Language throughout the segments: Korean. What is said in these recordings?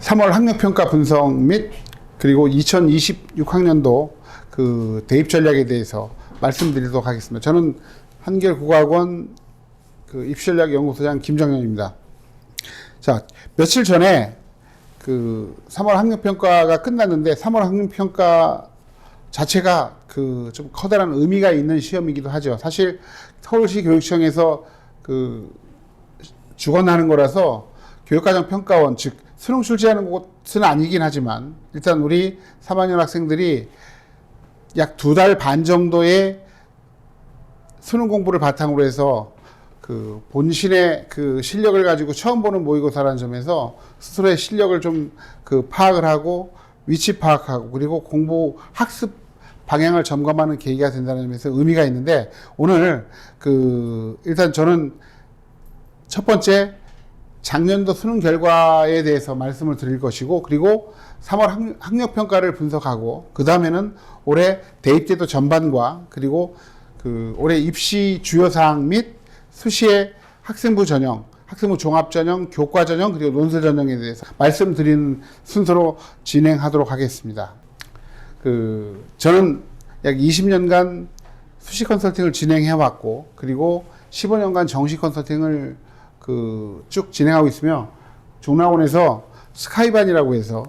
3월 학력평가 분석 및 그리고 2026학년도 그 대입 전략에 대해서 말씀드리도록 하겠습니다. 저는 한결국어학원 그 입시전략연구소장 김정현입니다. 자, 며칠 전에 그 3월 학력평가가 끝났는데 3월 학력평가 자체가 그 좀 커다란 의미가 있는 시험이기도 하죠. 사실 서울시 교육청에서 그 주관하는 거라서 교육과정평가원, 즉 수능 출제하는 곳은 아니긴 하지만 일단 우리 3학년 학생들이 약 2달 반 정도의 수능 공부를 바탕으로 해서 그 본신의 그 실력을 가지고 처음 보는 모의고사라는 점에서 스스로의 실력을 좀 그 파악을 하고 위치 파악하고 그리고 공부 학습 방향을 점검하는 계기가 된다는 점에서 의미가 있는데, 오늘 그 일단 저는 첫 번째 작년도 수능 결과에 대해서 말씀을 드릴 것이고, 그리고 3월 학력평가를 분석하고, 그 다음에는 올해 대입제도 전반과 그리고 그 올해 입시 주요사항 및 수시의 학생부 전형, 학생부 종합 전형, 교과 전형, 그리고 논술 전형에 대해서 말씀드리는 순서로 진행하도록 하겠습니다. 저는 약 20년간 수시 컨설팅을 진행해 왔고, 그리고 15년간 정시 컨설팅을 쭉 진행하고 있으며, 종락원에서 스카이반이라고 해서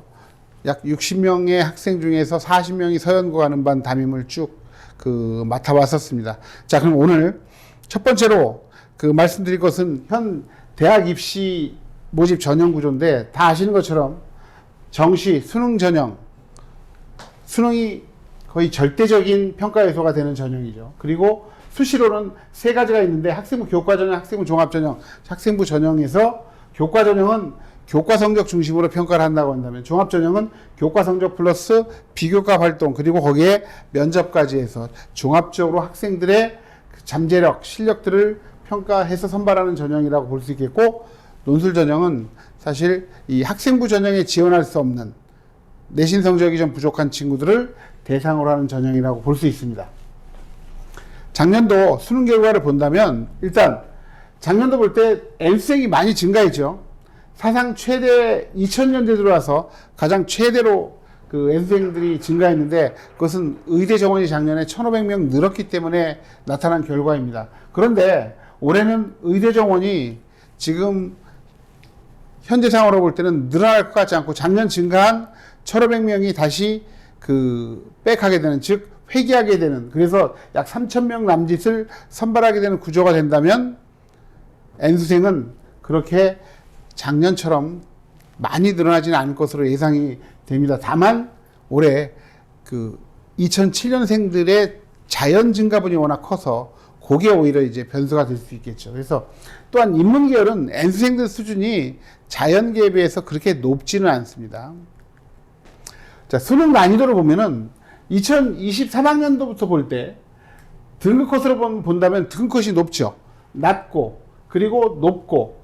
약 60명의 학생 중에서 40명이 서연고 가는 반 담임을 쭉 맡아왔었습니다. 자, 그럼 오늘 첫 번째로 말씀드릴 것은 현 대학 입시 모집 전형 구조인데, 다 아시는 것처럼 정시, 수능 전형, 수능이 거의 절대적인 평가 요소가 되는 전형이죠. 그리고 수시로는 3가지가 있는데, 학생부 교과 전형, 학생부 종합 전형, 학생부 전형에서 교과 전형은 교과 성적 중심으로 평가를 한다고 한다면, 종합 전형은 교과 성적 플러스 비교과 활동, 그리고 거기에 면접까지 해서 종합적으로 학생들의 잠재력, 실력들을 평가해서 선발하는 전형이라고 볼 수 있겠고, 논술 전형은 사실 이 학생부 전형에 지원할 수 없는 내신 성적이 좀 부족한 친구들을 대상으로 하는 전형이라고 볼 수 있습니다. 작년도 수능 결과를 본다면, 일단 작년도 볼 때 N수생이 많이 증가했죠. 사상 최대, 2000년대 들어와서 가장 최대로 N수생들이 증가했는데, 그것은 의대 정원이 작년에 1500명 늘었기 때문에 나타난 결과입니다. 그런데 올해는 의대 정원이 지금 현재 상황으로 볼 때는 늘어날 것 같지 않고, 작년 증가한 1500명이 다시 백하게 되는, 즉 회귀하게 되는, 그래서 약 3000명 남짓을 선발하게 되는 구조가 된다면, N수생은 그렇게 작년처럼 많이 늘어나지는 않을 것으로 예상이 됩니다. 다만 올해 2007년생들의 자연 증가분이 워낙 커서 그게 오히려 이제 변수가 될 수 있겠죠. 그래서 또한 인문계열은 N수생들 수준이 자연계에 비해서 그렇게 높지는 않습니다. 자, 수능 난이도를 보면은 2023학년도부터 볼 때 등급 컷으로 본다면 등급 컷이 높죠. 낮고 그리고 높고.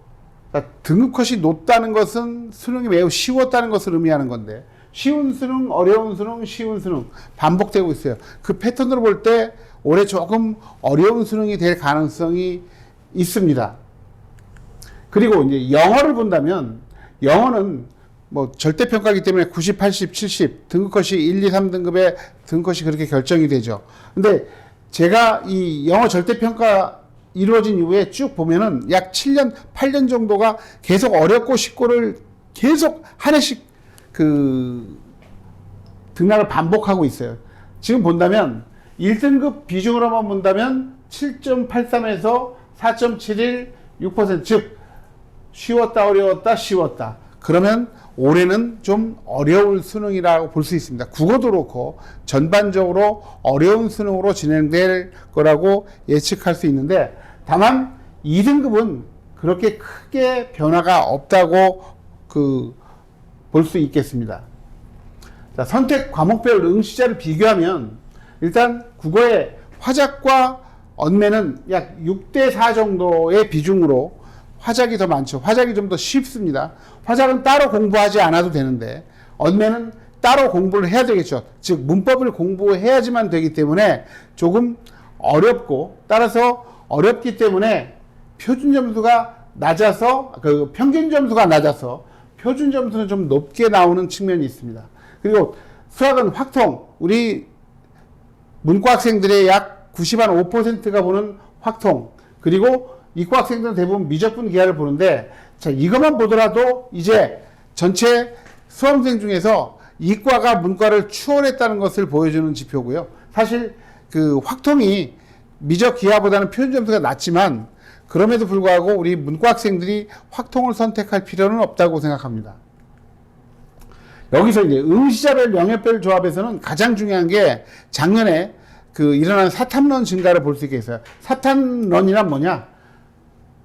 그러니까 등급 컷이 높다는 것은 수능이 매우 쉬웠다는 것을 의미하는 건데, 쉬운 수능, 어려운 수능, 쉬운 수능 반복되고 있어요. 그 패턴으로 볼 때 올해 조금 어려운 수능이 될 가능성이 있습니다. 그리고 이제 영어를 본다면, 영어는 뭐 절대평가이기 때문에 90, 80, 70 등급컷이 1, 2, 3등급의 등급컷이 그렇게 결정이 되죠. 근데 제가 이 영어 절대평가 이루어진 이후에 쭉 보면은 약 7년, 8년 정도가 계속 어렵고 쉽고를 계속 한 해씩 등락을 반복하고 있어요. 지금 본다면 1등급 비중으로만 본다면 7.83에서 4.71, 6%, 즉 쉬웠다, 어려웠다, 쉬웠다. 그러면 올해는 좀 어려울 수능이라고 볼 수 있습니다. 국어도 그렇고 전반적으로 어려운 수능으로 진행될 거라고 예측할 수 있는데, 다만 2등급은 그렇게 크게 변화가 없다고 볼 수 있겠습니다. 자, 선택 과목별 응시자를 비교하면 일단 국어의 화작과 언매는 약 6대4 정도의 비중으로 화작이 더 많죠. 화작이 좀 더 쉽습니다. 화작은 따로 공부하지 않아도 되는데, 언매는 따로 공부를 해야 되겠죠. 즉 문법을 공부해야지만 되기 때문에 조금 어렵고, 따라서 어렵기 때문에 표준 점수가 낮아서, 평균 점수가 낮아서 표준 점수는 좀 높게 나오는 측면이 있습니다. 그리고 수학은 확통, 우리 문과 학생들의 약 95%가 보는 확통, 그리고 이과 학생들은 대부분 미적분 기하를 보는데, 자, 이것만 보더라도 이제 전체 수험생 중에서 이과가 문과를 추월했다는 것을 보여주는 지표고요. 사실 그 확통이 미적 기하보다는 표준 점수가 낮지만, 그럼에도 불구하고 우리 문과 학생들이 확통을 선택할 필요는 없다고 생각합니다. 여기서 이제 응시자별 영역별 조합에서는 가장 중요한 게 작년에 그 일어난 사탐론 증가를 볼 수 있겠어요. 사탐론이란 뭐냐?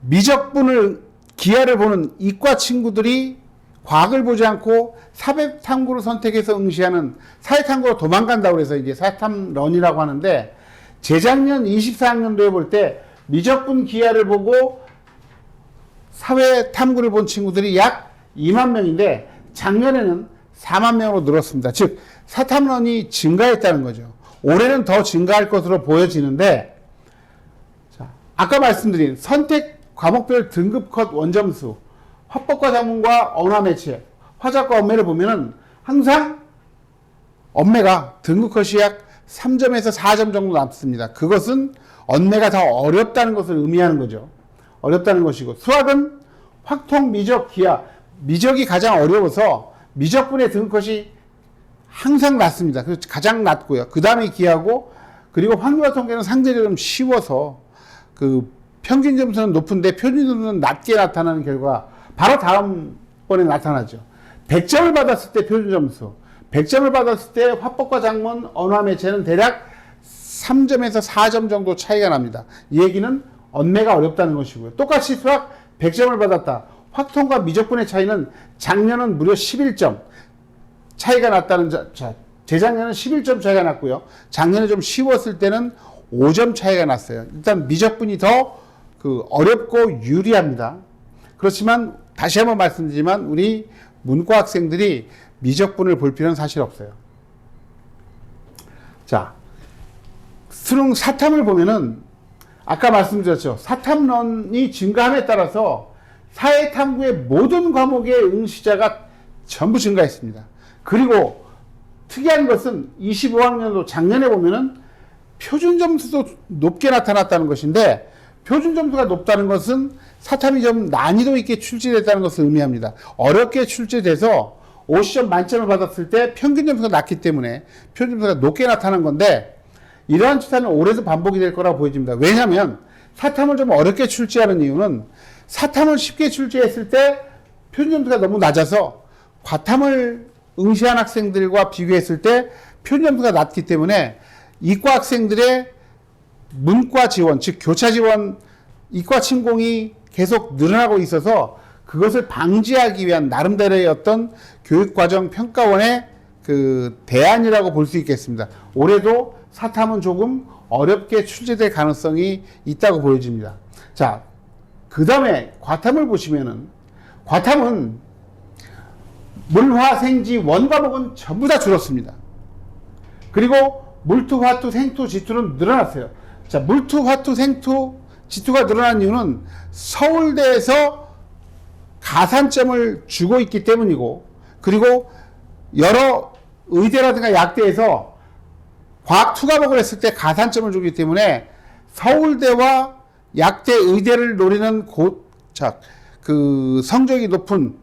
미적분을 기하를 보는 이과 친구들이 과학을 보지 않고 사회탐구를 선택해서 응시하는 사회탐구로 도망간다고 해서 이제 사탐론이라고 하는데, 재작년 24학년도에 볼 때 미적분 기하를 보고 사회탐구를 본 친구들이 약 2만 명인데 작년에는 4만 명으로 늘었습니다. 즉 사탐론이 증가했다는 거죠. 올해는 더 증가할 것으로 보여지는데, 자, 아까 말씀드린 선택 과목별 등급 컷 원점수, 화법과 작문과 언어 매체, 화작과 언매를 보면은 항상 언매가 등급 컷이 약 3점에서 4점 정도 남습니다. 그것은 언매가 더 어렵다는 것을 의미하는 거죠. 어렵다는 것이고, 수학은 확통, 미적, 기하, 미적이 가장 어려워서 미적분의 등급컷이 항상 낮습니다. 그래서 가장 낮고요. 그 다음에 기하고, 그리고 확률과 통계는 상대적으로 좀 쉬워서 그 평균 점수는 높은데 표준 점수는 낮게 나타나는 결과 바로 다음번에 나타나죠. 100점을 받았을 때 표준 점수, 100점을 받았을 때 화법과 작문, 언어 매체는 대략 3점에서 4점 정도 차이가 납니다. 이 얘기는 언매가 어렵다는 것이고요. 똑같이 수학 100점을 받았다. 확통과 미적분의 차이는 작년은 무려 11점 차이가 났다는, 재작년은 11점 차이가 났고요. 작년에 좀 쉬웠을 때는 5점 차이가 났어요. 일단 미적분이 더 그 어렵고 유리합니다. 그렇지만 다시 한번 말씀드리지만 우리 문과 학생들이 미적분을 볼 필요는 사실 없어요. 자, 수능 사탐을 보면은 아까 말씀드렸죠. 사탐론이 증가함에 따라서 사회탐구의 모든 과목의 응시자가 전부 증가했습니다. 그리고 특이한 것은 25학년도 작년에 보면은 표준 점수도 높게 나타났다는 것인데, 표준 점수가 높다는 것은 사탐이 좀 난이도 있게 출제됐다는 것을 의미합니다. 어렵게 출제돼서 50점 만점을 받았을 때 평균 점수가 낮기 때문에 표준 점수가 높게 나타난 건데, 이러한 추세는 올해도 반복이 될 거라고 보여집니다. 왜냐하면 사탐을 좀 어렵게 출제하는 이유는 사탐을 쉽게 출제했을 때 표준 점수가 너무 낮아서 과탐을 응시한 학생들과 비교했을 때 표준 점수가 낮기 때문에 이과 학생들의 문과 지원, 즉 교차 지원, 이과 침공이 계속 늘어나고 있어서 그것을 방지하기 위한 나름대로의 어떤 교육과정 평가원의 그 대안이라고 볼 수 있겠습니다. 올해도 사탐은 조금 어렵게 출제될 가능성이 있다고 보여집니다. 자, 그 다음에 과탐을 보시면은, 과탐은 물화, 생지, 원 과목은 전부 다 줄었습니다. 그리고 물투, 화투, 생투, 지투는 늘어났어요. 자, 물투, 화투, 생투, 지투가 늘어난 이유는 서울대에서 가산점을 주고 있기 때문이고, 그리고 여러 의대라든가 약대에서 과학 투 과목을 했을 때 가산점을 주기 때문에 서울대와 약대, 의대를 노리는 그 성적이 높은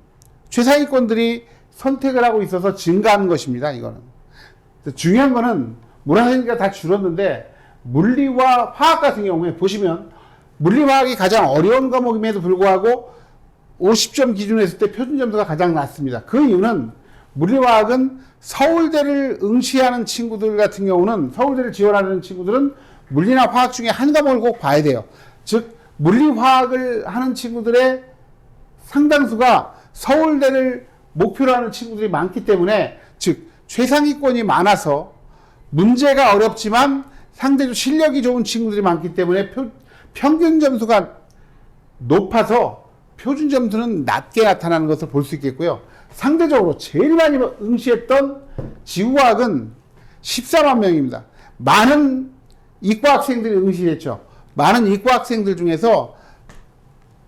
최상위권들이 선택을 하고 있어서 증가하는 것입니다. 이거는 중요한 거는 문화생기가 다 줄었는데, 물리와 화학 같은 경우에 보시면 물리화학이 가장 어려운 과목임에도 불구하고 50점 기준으로 했을 때 표준 점수가 가장 낮습니다. 그 이유는 물리화학은 서울대를 응시하는 친구들 같은 경우는, 서울대를 지원하는 친구들은 물리나 화학 중에 한 과목을 꼭 봐야 돼요. 즉 물리화학을 하는 친구들의 상당수가 서울대를 목표로 하는 친구들이 많기 때문에, 즉 최상위권이 많아서 문제가 어렵지만 상대적으로 실력이 좋은 친구들이 많기 때문에 평균 점수가 높아서 표준 점수는 낮게 나타나는 것을 볼 수 있겠고요. 상대적으로 제일 많이 응시했던 지구과학은 14만 명입니다. 많은 이과 학생들이 응시했죠. 많은 이과 학생들 중에서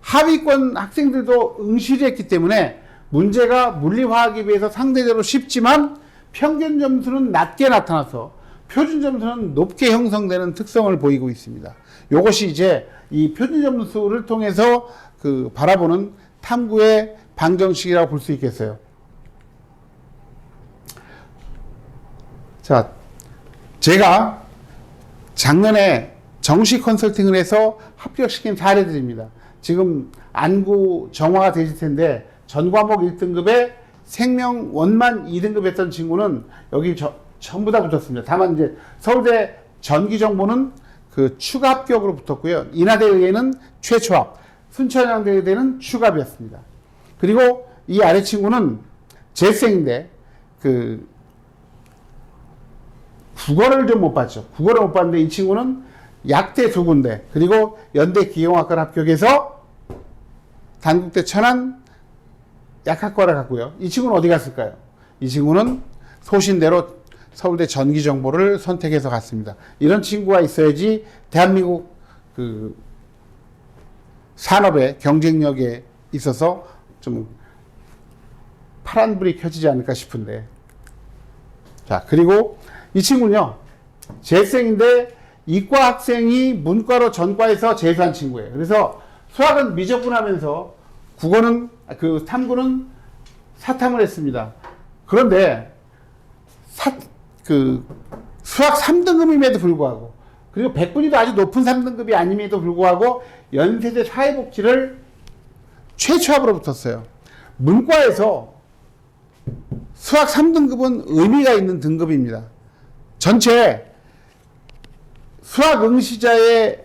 하위권 학생들도 응시를 했기 때문에 문제가 물리화학에 비해서 상대적으로 쉽지만 평균 점수는 낮게 나타나서 표준 점수는 높게 형성되는 특성을 보이고 있습니다. 이것이 이제 이 표준 점수를 통해서 그 바라보는 탐구의 방정식이라고 볼 수 있겠어요. 자, 제가 작년에 정시 컨설팅을 해서 합격시킨 사례들입니다. 지금 안구 정화가 되실 텐데 전 과목 1등급에 생명 원만 2등급 했던 친구는 여기 전부 다 붙었습니다. 다만 이제 서울대 전기정보는 그 추가 합격으로 붙었고요. 인하대에는 최초합, 순천향대에는 추가합이었습니다. 그리고 이 아래 친구는 재생인데 그 국어를 좀 못 봤죠. 국어를 못 봤는데 이 친구는 약대 2군데 그리고 연대 기계공학과를 합격해서 단국대 천안 약학과를 갔고요. 이 친구는 어디 갔을까요? 이 친구는 소신대로 서울대 전기정보를 선택해서 갔습니다. 이런 친구가 있어야지 대한민국 그 산업의 경쟁력에 있어서 좀 파란불이 켜지지 않을까 싶은데. 자, 그리고 이 친구는요, 재생인데 이과 학생이 문과로 전과해서 재수한 친구예요. 그래서 수학은 미적분하면서 국어는 그 탐구는 사탐을 했습니다. 그런데 수학 3등급임에도 불구하고 그리고 백분위도 아주 높은 3등급이 아님에도 불구하고 연세대 사회복지를 최초합으로 붙었어요. 문과에서 수학 3등급은 의미가 있는 등급입니다. 전체 수학 응시자의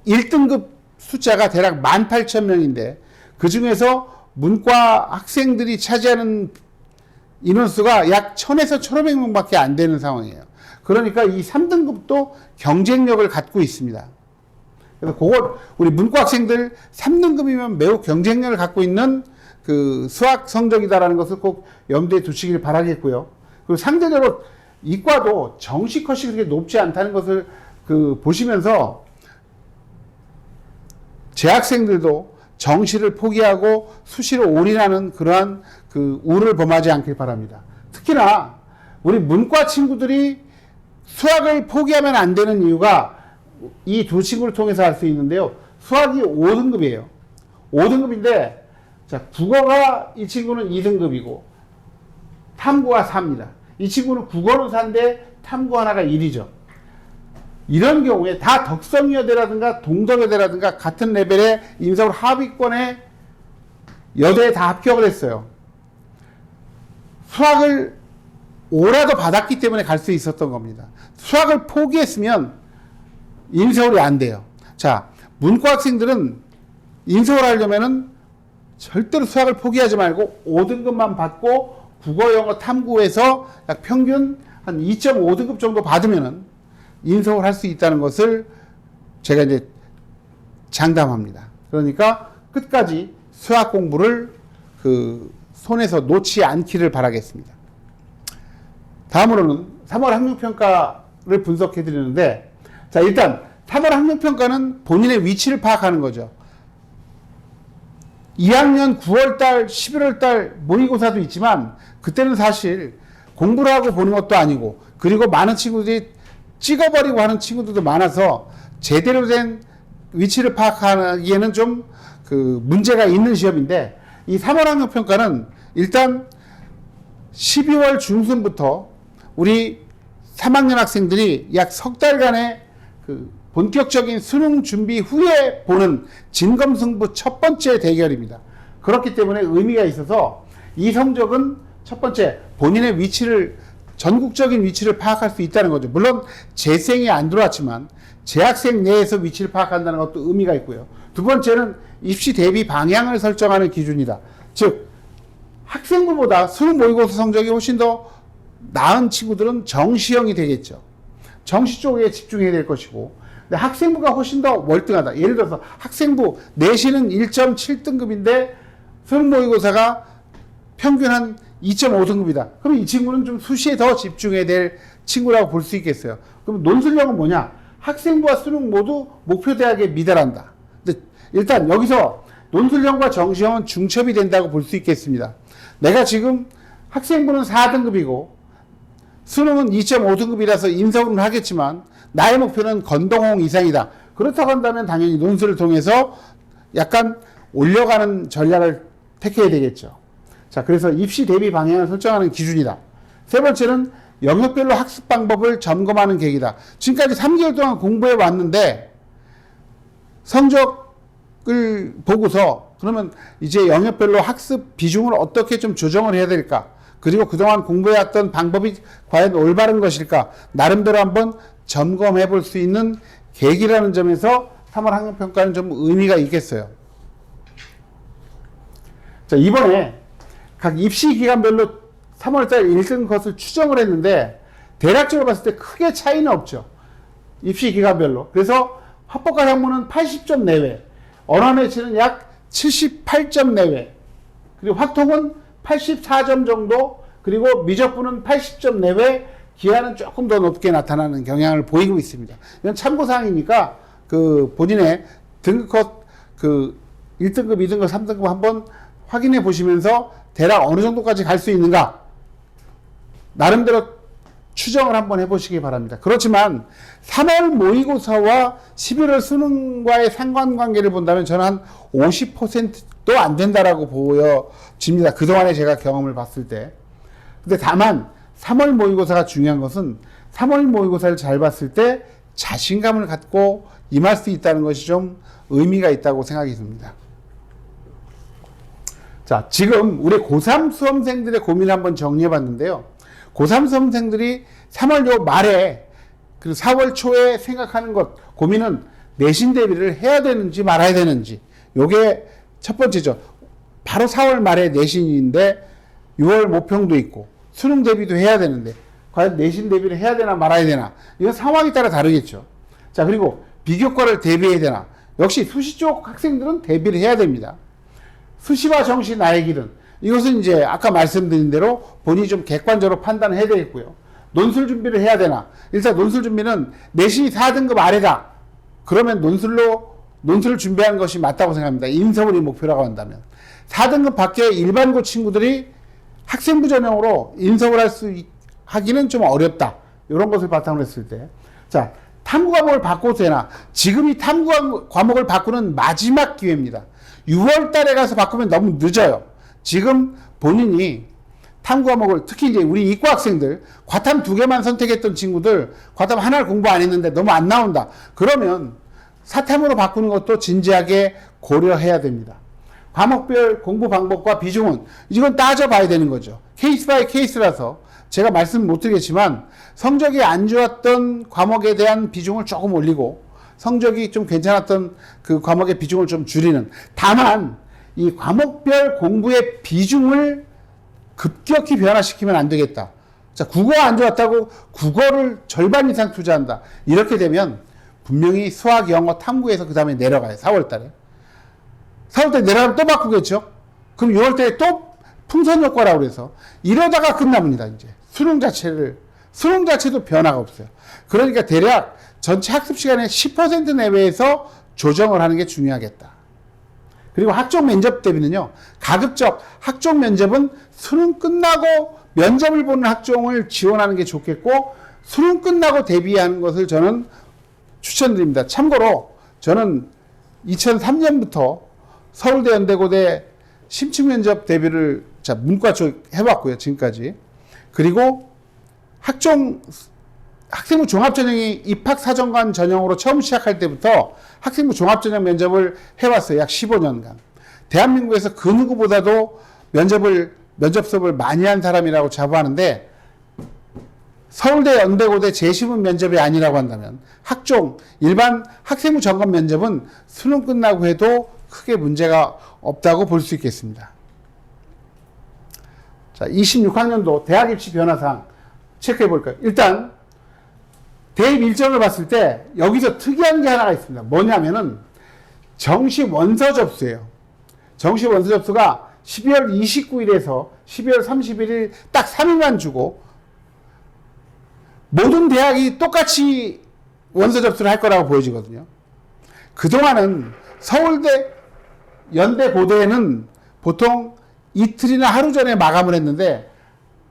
1등급 숫자가 대략 18,000명인데 그 중에서 문과 학생들이 차지하는 인원수가 약 1000에서 1500명밖에 안 되는 상황이에요. 그러니까 이 3등급도 경쟁력을 갖고 있습니다. 그래서 그걸 우리 문과 학생들 3등급이면 매우 경쟁력을 갖고 있는 그 수학 성적이다라는 것을 꼭 염두에 두시길 바라겠고요. 그리고 상대적으로 이과도 정시 컷이 그렇게 높지 않다는 것을 그 보시면서 재학생들도 정시를 포기하고 수시로 올인하는 그러한 그 우를 범하지 않길 바랍니다. 특히나 우리 문과 친구들이 수학을 포기하면 안 되는 이유가 이 두 친구를 통해서 알 수 있는데요. 수학이 5등급이에요. 5등급인데 자, 국어가 이 친구는 2등급이고 탐구가 4입니다. 이 친구는 국어는 4인데 탐구 하나가 1이죠. 이런 경우에 다 덕성여대라든가 동덕여대라든가 같은 레벨의 인서울 하위권의 여대에 다 합격을 했어요. 수학을 5라도 받았기 때문에 갈 수 있었던 겁니다. 수학을 포기했으면 인서울이 안 돼요. 자, 문과 학생들은 인서울 하려면은 절대로 수학을 포기하지 말고 5등급만 받고 국어, 영어, 탐구에서 약 평균 한 2.5등급 정도 받으면은 인서울 할 수 있다는 것을 제가 이제 장담합니다. 그러니까 끝까지 수학 공부를 그 손에서 놓지 않기를 바라겠습니다. 다음으로는 3월 학력평가를 분석해 드리는데, 자, 일단 3월 학력평가는 본인의 위치를 파악하는 거죠. 2학년 9월달, 11월달 모의고사도 있지만 그때는 사실 공부를 하고 보는 것도 아니고, 그리고 많은 친구들이 찍어버리고 하는 친구들도 많아서 제대로 된 위치를 파악하기에는 좀 그 문제가 있는 시험인데, 이 3월 학력평가는 일단 12월 중순부터 우리 3학년 학생들이 약 석 달간의 그 본격적인 수능 준비 후에 보는 진검승부 첫 번째 대결입니다. 그렇기 때문에 의미가 있어서 이 성적은 첫 번째 본인의 위치를, 전국적인 위치를 파악할 수 있다는 거죠. 물론 재생이 안 들어왔지만 재학생 내에서 위치를 파악한다는 것도 의미가 있고요. 두 번째는 입시 대비 방향을 설정하는 기준이다. 즉 학생부보다 수능 모의고사 성적이 훨씬 더 나은 친구들은 정시형이 되겠죠. 정시 쪽에 집중해야 될 것이고, 근데 학생부가 훨씬 더 월등하다. 예를 들어서 학생부 내신은 1.7등급인데 수능 모의고사가 평균 한 2.5등급이다. 그럼 이 친구는 좀 수시에 더 집중해야 될 친구라고 볼 수 있겠어요. 그럼 논술력은 뭐냐? 학생부와 수능 모두 목표 대학에 미달한다. 근데 일단 여기서 논술형과 정시형은 중첩이 된다고 볼 수 있겠습니다. 내가 지금 학생부는 4등급이고 수능은 2.5등급이라서 인서울은 하겠지만 나의 목표는 건동홍 이상이다. 그렇다고 한다면 당연히 논술을 통해서 약간 올려가는 전략을 택해야 되겠죠. 자, 그래서 입시 대비 방향을 설정하는 기준이다. 세 번째는 영역별로 학습 방법을 점검하는 계기다. 지금까지 3개월 동안 공부해 왔는데 성적을 보고서 그러면 이제 영역별로 학습 비중을 어떻게 좀 조정을 해야 될까? 그리고 그동안 공부해왔던 방법이 과연 올바른 것일까? 나름대로 한번 점검해 볼 수 있는 계기라는 점에서 3월 학력평가는 좀 의미가 있겠어요. 자, 이번에 각 입시 기간별로 3월달 1등 것을 추정을 했는데 대략적으로 봤을 때 크게 차이는 없죠. 입시 기간별로. 그래서 합법과 학문은 80점 내외, 언어매치는 약 78점 내외, 그리고 확통은 84점 정도, 그리고 미적분은 80점 내외, 기하는 조금 더 높게 나타나는 경향을 보이고 있습니다. 이건 참고사항이니까 그 본인의 등급컷 그 1등급, 2등급, 3등급 한번 확인해 보시면서 대략 어느 정도까지 갈 수 있는가 나름대로 추정을 한번 해보시기 바랍니다. 그렇지만 3월 모의고사와 11월 수능과의 상관관계를 본다면 저는 한 50%도 안 된다라고 보여집니다. 그동안에 제가 경험을 봤을 때. 근데 다만 3월 모의고사가 중요한 것은 3월 모의고사를 잘 봤을 때 자신감을 갖고 임할 수 있다는 것이 좀 의미가 있다고 생각이 듭니다. 자, 지금 우리 고3 수험생들의 고민을 한번 정리해 봤는데요. 고3 수험생들이 3월 요 말에 그리고 4월 초에 생각하는 것, 고민은 내신 대비를 해야 되는지 말아야 되는지. 요게 첫 번째죠. 바로 4월 말에 내신인데 6월 모평도 있고 수능 대비도 해야 되는데 과연 내신 대비를 해야 되나 말아야 되나. 이건 상황에 따라 다르겠죠. 자, 그리고 비교과를 대비해야 되나. 역시 수시 쪽 학생들은 대비를 해야 됩니다. 수시와 정시 나의 길은 이것은 이제 아까 말씀드린 대로 본인이 좀 객관적으로 판단을 해야 되겠고요. 논술 준비를 해야 되나. 일단 논술 준비는 내신이 4등급 아래다. 그러면 논술을 준비하는 것이 맞다고 생각합니다. 인서울이 목표라고 한다면. 4등급 밖에 일반고 친구들이 학생부 전형으로 인서울 하기는 좀 어렵다. 이런 것을 바탕으로 했을 때. 자, 탐구 과목을 바꿔도 되나. 지금 이 탐구 과목을 바꾸는 마지막 기회입니다. 6월 달에 가서 바꾸면 너무 늦어요. 지금 본인이 탐구 과목을, 특히 이제 우리 이과 학생들, 과탐 2개만 선택했던 친구들, 과탐 하나를 공부 안 했는데 너무 안 나온다. 그러면 사탐으로 바꾸는 것도 진지하게 고려해야 됩니다. 과목별 공부 방법과 비중은, 이건 따져봐야 되는 거죠. 케이스 바이 케이스라서 제가 말씀 못 드리겠지만, 성적이 안 좋았던 과목에 대한 비중을 조금 올리고, 성적이 좀 괜찮았던 그 과목의 비중을 좀 줄이는. 다만 이 과목별 공부의 비중을 급격히 변화시키면 안 되겠다. 자, 국어가 안 좋았다고 국어를 절반 이상 투자한다. 이렇게 되면 분명히 수학, 영어, 탐구에서 그 다음에 내려가요. 4월 달에. 4월 달에 내려가면 또 바꾸겠죠? 그럼 6월 달에 또 풍선 효과라고 그래서 이러다가 끝납니다. 이제 수능 자체도 변화가 없어요. 그러니까 대략 전체 학습 시간의 10% 내외에서 조정을 하는 게 중요하겠다. 그리고 학종 면접 대비는요, 가급적 학종 면접은 수능 끝나고 면접을 보는 학종을 지원하는 게 좋겠고, 수능 끝나고 대비하는 것을 저는 추천드립니다. 참고로 저는 2003년부터 서울대 연대고대 심층 면접 대비를 문과 쪽 해봤고요, 지금까지. 그리고 학생부 종합전형이 입학사정관 전형으로 처음 시작할 때부터 학생부 종합전형 면접을 해왔어요. 약 15년간. 대한민국에서 그 누구보다도 면접 수업을 많이 한 사람이라고 자부하는데, 서울대 연대고대 재시문 면접이 아니라고 한다면 일반 학생부 점검 면접은 수능 끝나고 해도 크게 문제가 없다고 볼 수 있겠습니다. 자, 26학년도 대학 입시 변화사항 체크해 볼까요? 일단 대입 일정을 봤을 때 여기서 특이한 게 하나가 있습니다. 뭐냐면은 정시 원서 접수예요. 정시 원서 접수가 12월 29일에서 12월 31일 딱 3일만 주고, 모든 대학이 똑같이 원서 접수를 할 거라고 보여지거든요. 그동안은 서울대 연대 고대는 보통 이틀이나 하루 전에 마감을 했는데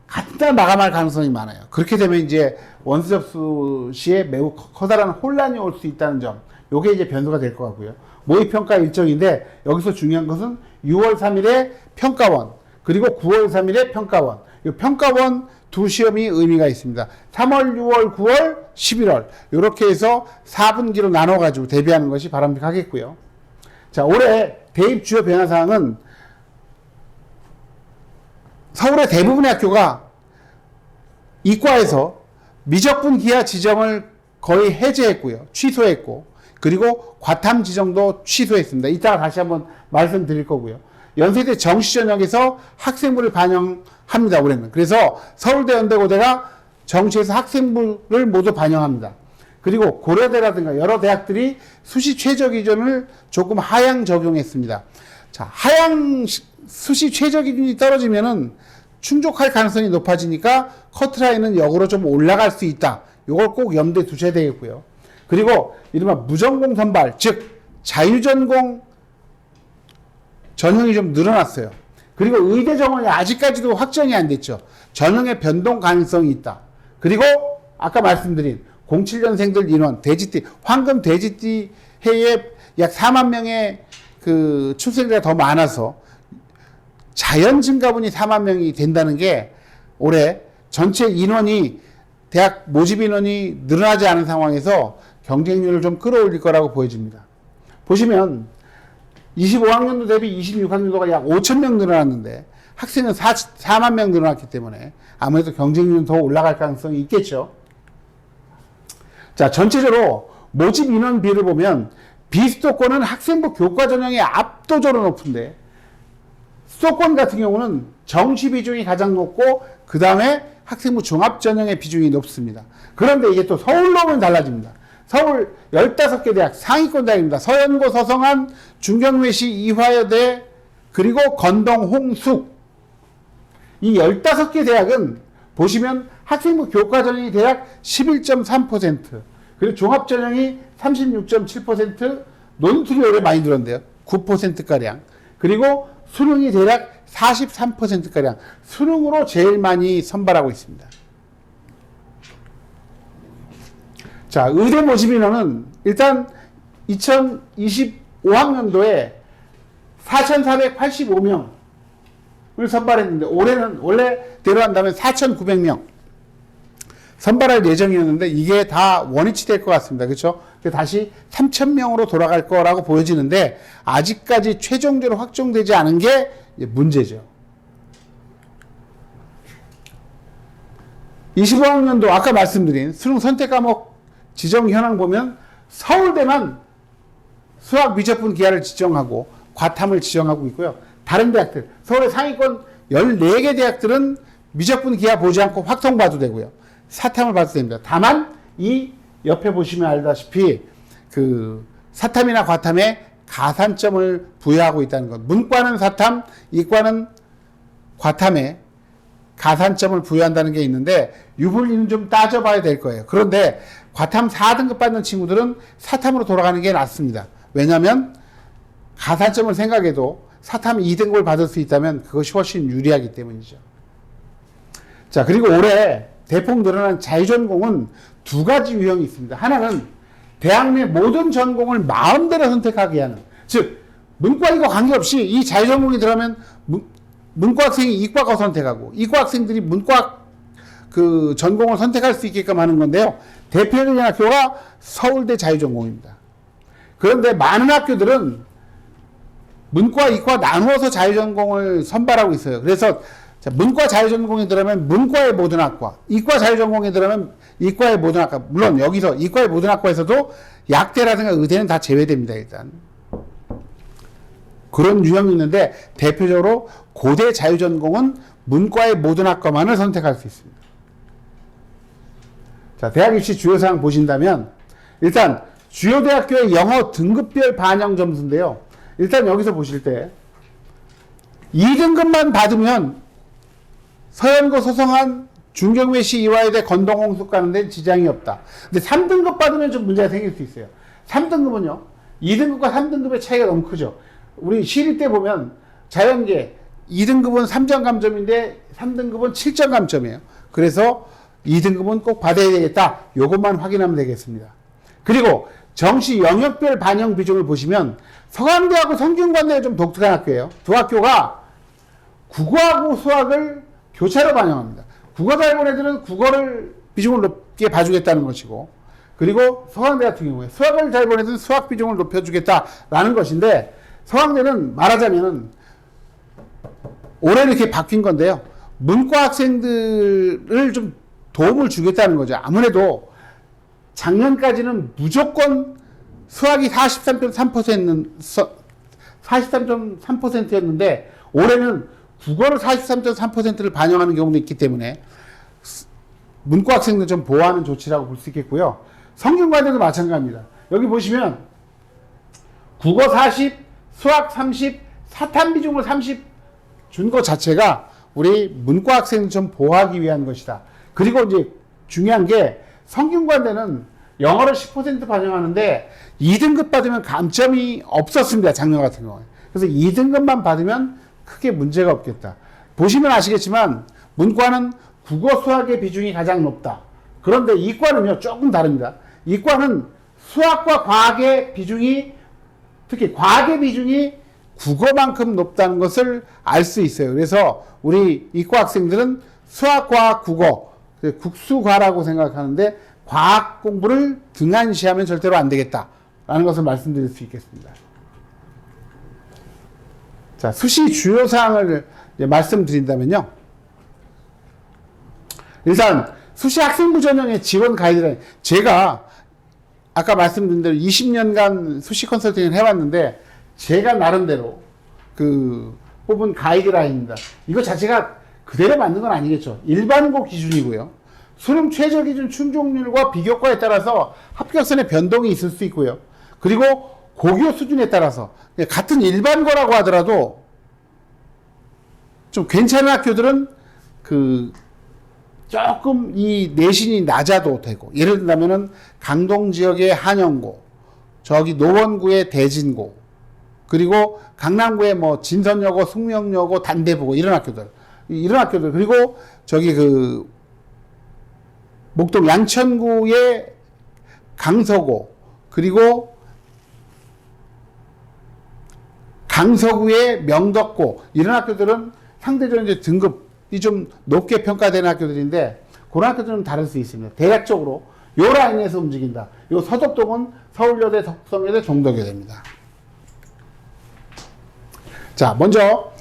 같은 날 마감할 가능성이 많아요. 그렇게 되면 이제 원서 접수 시에 매우 커다란 혼란이 올 수 있다는 점, 요게 이제 변수가 될 것 같고요. 모의평가 일정인데 여기서 중요한 것은 6월 3일에 평가원, 그리고 9월 3일에 평가원. 이 평가원 두 시험이 의미가 있습니다. 3월, 6월, 9월, 11월 이렇게 해서 4분기로 나눠가지고 대비하는 것이 바람직하겠고요. 자, 올해 대입 주요 변화사항은 서울의 대부분의 학교가 이과에서 미적분 기하 지정을 거의 해제했고요. 취소했고, 그리고 과탐 지정도 취소했습니다. 이따가 다시 한번 말씀드릴 거고요. 연세대 정시전형에서 학생부를 반영합니다, 올해는. 그래서 서울대, 연대고대가 정시에서 학생부를 모두 반영합니다. 그리고 고려대라든가 여러 대학들이 수시 최저 기준을 조금 하향 적용했습니다. 자, 하향 수시 최저 기준이 떨어지면은 충족할 가능성이 높아지니까 커트라인은 역으로 좀 올라갈 수 있다. 이걸 꼭 염두에 두셔야 되겠고요. 그리고 이른바 무전공 선발, 즉 자유전공 전형이 좀 늘어났어요. 그리고 의대 정원이 아직까지도 확정이 안 됐죠. 전형의 변동 가능성이 있다. 그리고 아까 말씀드린 07년생들 인원, 돼지띠, 황금 돼지띠 해에 약 4만 명의 그 출생자가 더 많아서 자연 증가분이 4만 명이 된다는 게 올해 전체 인원이 대학 모집 인원이 늘어나지 않은 상황에서 경쟁률을 좀 끌어올릴 거라고 보여집니다. 보시면 25학년도 대비 26학년도가 약 5천 명 늘어났는데 학생은 4만 명 늘어났기 때문에 아무래도 경쟁률은 더 올라갈 가능성이 있겠죠. 자, 전체적으로 모집 인원 비를 보면 비수도권은 학생부 교과 전형이 압도적으로 높은데 수도권 같은 경우는 정시 비중이 가장 높고 그 다음에 학생부 종합 전형의 비중이 높습니다. 그런데 이게 또 서울로 오면 달라집니다. 서울 15개 대학 상위권 대학입니다. 서연고, 서성한, 중경외시, 이화여대, 그리고 건동, 홍숙. 이 15개 대학은 보시면 학생부 교과 전형이 대략 11.3%, 그리고 종합 전형이 36.7%, 논술이 많이 늘었는데요. 9%가량. 그리고 수능이 대략 43%가량. 수능으로 제일 많이 선발하고 있습니다. 자, 의대 모집 인원은 일단 2025학년도에 4,485명을 선발했는데 올해는 원래대로 한다면 4,900명 선발할 예정이었는데 이게 다 원위치 될 것 같습니다. 그렇죠? 다시 3,000명으로 돌아갈 거라고 보여지는데 아직까지 최종적으로 확정되지 않은 게 문제죠. 25학년도 아까 말씀드린 수능 선택 과목 지정 현황 보면 서울대만 수학 미적분 기하를 지정하고 과탐을 지정하고 있고요. 다른 대학들, 서울의 상위권 14개 대학들은 미적분 기하 보지 않고 확통 봐도 되고요. 사탐을 봐도 됩니다. 다만 이 옆에 보시면 알다시피 그 사탐이나 과탐에 가산점을 부여하고 있다는 것. 문과는 사탐, 이과는 과탐에 가산점을 부여한다는 게 있는데 유불리는 좀 따져봐야 될 거예요. 그런데 과탐 4등급 받는 친구들은 사탐으로 돌아가는 게 낫습니다. 왜냐하면 가산점을 생각해도 사탐 2등급을 받을 수 있다면 그것이 훨씬 유리하기 때문이죠. 자, 그리고 올해 대폭 늘어난 자유전공은 두 가지 유형이 있습니다. 하나는 대학 내 모든 전공을 마음대로 선택하게 하는, 즉 문과 이과 관계없이 이 자유전공이 들어가면 문과 학생이 이과과 선택하고 이과 학생들이 문과 그 전공을 선택할 수 있게끔 하는 건데요. 대표적인 학교가 서울대 자유전공입니다. 그런데 많은 학교들은 문과, 이과 나누어서 자유전공을 선발하고 있어요. 그래서 문과 자유전공에 들어가면 문과의 모든 학과, 이과 자유전공에 들어가면 이과의 모든 학과, 물론 여기서 이과의 모든 학과에서도 약대라든가 의대는 다 제외됩니다, 일단. 그런 유형이 있는데 대표적으로 고대 자유전공은 문과의 모든 학과만을 선택할 수 있습니다. 자, 대학 입시 주요사항 보신다면 일단 주요 대학교의 영어 등급별 반영 점수인데요. 일단 여기서 보실 때 2등급만 받으면 서연고, 서성한, 중경외시, 이화여대, 건동, 홍숙 가는 데는 지장이 없다. 근데 3등급 받으면 좀 문제가 생길 수 있어요. 3등급은요. 2등급과 3등급의 차이가 너무 크죠. 우리 시립 때 보면 자연계 2등급은 3점 감점인데 3등급은 7점 감점이에요. 그래서 2등급은 꼭 받아야 되겠다. 요것만 확인하면 되겠습니다. 그리고 정시 영역별 반영 비중을 보시면 서강대하고 성균관대가 좀 독특한 학교예요. 두 학교가 국어하고 수학을 교차로 반영합니다. 국어 잘 본 애들은 국어를 비중을 높게 봐주겠다는 것이고, 그리고 서강대 같은 경우에 수학을 잘 본 애들은 수학 비중을 높여주겠다라는 것인데, 서강대는 말하자면은 올해 이렇게 바뀐 건데요. 문과 학생들을 좀 도움을 주겠다는 거죠. 아무래도 작년까지는 무조건 수학이 43.3%였는데 올해는 국어를 43.3%를 반영하는 경우도 있기 때문에 문과 학생들 좀 보호하는 조치라고 볼 수 있겠고요. 성균관대도 마찬가지입니다. 여기 보시면 국어 40, 수학 30, 사탐 비중을 30 준 것 자체가 우리 문과 학생을 좀 보호하기 위한 것이다. 그리고 이제 중요한 게 성균관대는 영어를 10% 반영하는데 2등급 받으면 감점이 없었습니다. 작년 같은 경우에. 그래서 2등급만 받으면 크게 문제가 없겠다. 보시면 아시겠지만 문과는 국어 수학의 비중이 가장 높다. 그런데 이과는요 조금 다릅니다. 이과는 수학과 과학의 비중이, 특히 과학의 비중이 국어만큼 높다는 것을 알 수 있어요. 그래서 우리 이과 학생들은 수학과 국어, 국수과라고 생각하는데 과학 공부를 등한시하면 절대로 안 되겠다라는 것을 말씀드릴 수 있겠습니다. 자, 수시 주요 사항을 말씀드린다면요. 일단 수시 학생부 전형의 지원 가이드라인, 제가 아까 말씀드린 대로 20년간 수시 컨설팅을 해왔는데 제가 나름대로 뽑은 가이드라인입니다. 이거 자체가 그대로 만든 건 아니겠죠. 일반고 기준이고요. 수능 최저 기준 충족률과 비교과에 따라서 합격선의 변동이 있을 수 있고요. 그리고 고교 수준에 따라서 같은 일반고라고 하더라도 좀 괜찮은 학교들은 조금 이 내신이 낮아도 되고, 예를 들자면은 강동 지역의 한영고, 저기 노원구의 대진고, 그리고 강남구의 뭐 진선여고, 숙명여고, 단대부고 이런 학교들, 그리고 저기 목동 양천구의 강서고, 그리고 강서구의 명덕고, 이런 학교들은 상대적으로 이제 등급이 좀 높게 평가되는 학교들인데 그런 학교들은 다를 수 있습니다. 대략적으로 요 라인에서 움직인다. 요 서덕동은 서울여대, 덕성여대, 종덕여대입니다. 자, 먼저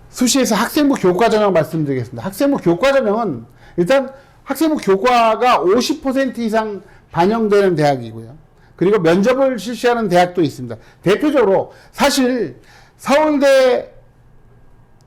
수시에서 학생부 교과 전형 말씀드리겠습니다. 학생부 교과 전형은 일단 학생부 교과가 50% 이상 반영되는 대학이고요. 그리고 면접을 실시하는 대학도 있습니다. 대표적으로 사실 서울대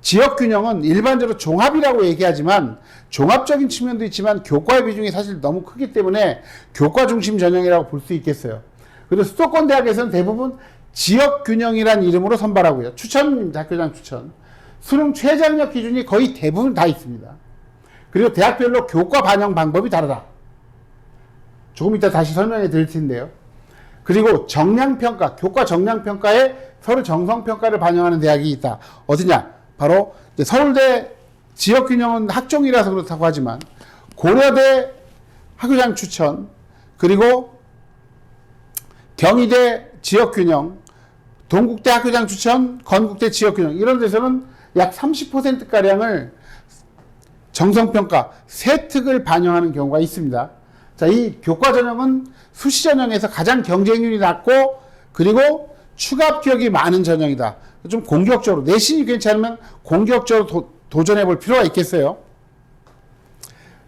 지역균형은 일반적으로 종합이라고 얘기하지만 종합적인 측면도 있지만 교과의 비중이 사실 너무 크기 때문에 교과 중심 전형이라고 볼 수 있겠어요. 그리고 수도권 대학에서는 대부분 지역균형이란 이름으로 선발하고요. 추천입니다. 학교장 추천. 수능 최저학력 기준이 거의 대부분 다 있습니다. 그리고 대학별로 교과 반영 방법이 다르다. 조금 이따 다시 설명해 드릴 텐데요. 그리고 정량평가, 교과 정량평가에 서류 정성평가를 반영하는 대학이 있다. 어디냐? 바로 서울대 지역균형은 학종이라서 그렇다고 하지만 고려대 학교장 추천, 그리고 경희대 지역균형, 동국대 학교장 추천, 건국대 지역균형, 이런 데서는 약 30%가량을 정성평가, 세특을 반영하는 경우가 있습니다. 자, 이 교과 전형은 수시 전형에서 가장 경쟁률이 낮고, 그리고 추가 합격이 많은 전형이다. 좀 공격적으로, 내신이 괜찮으면 공격적으로 도전해 볼 필요가 있겠어요.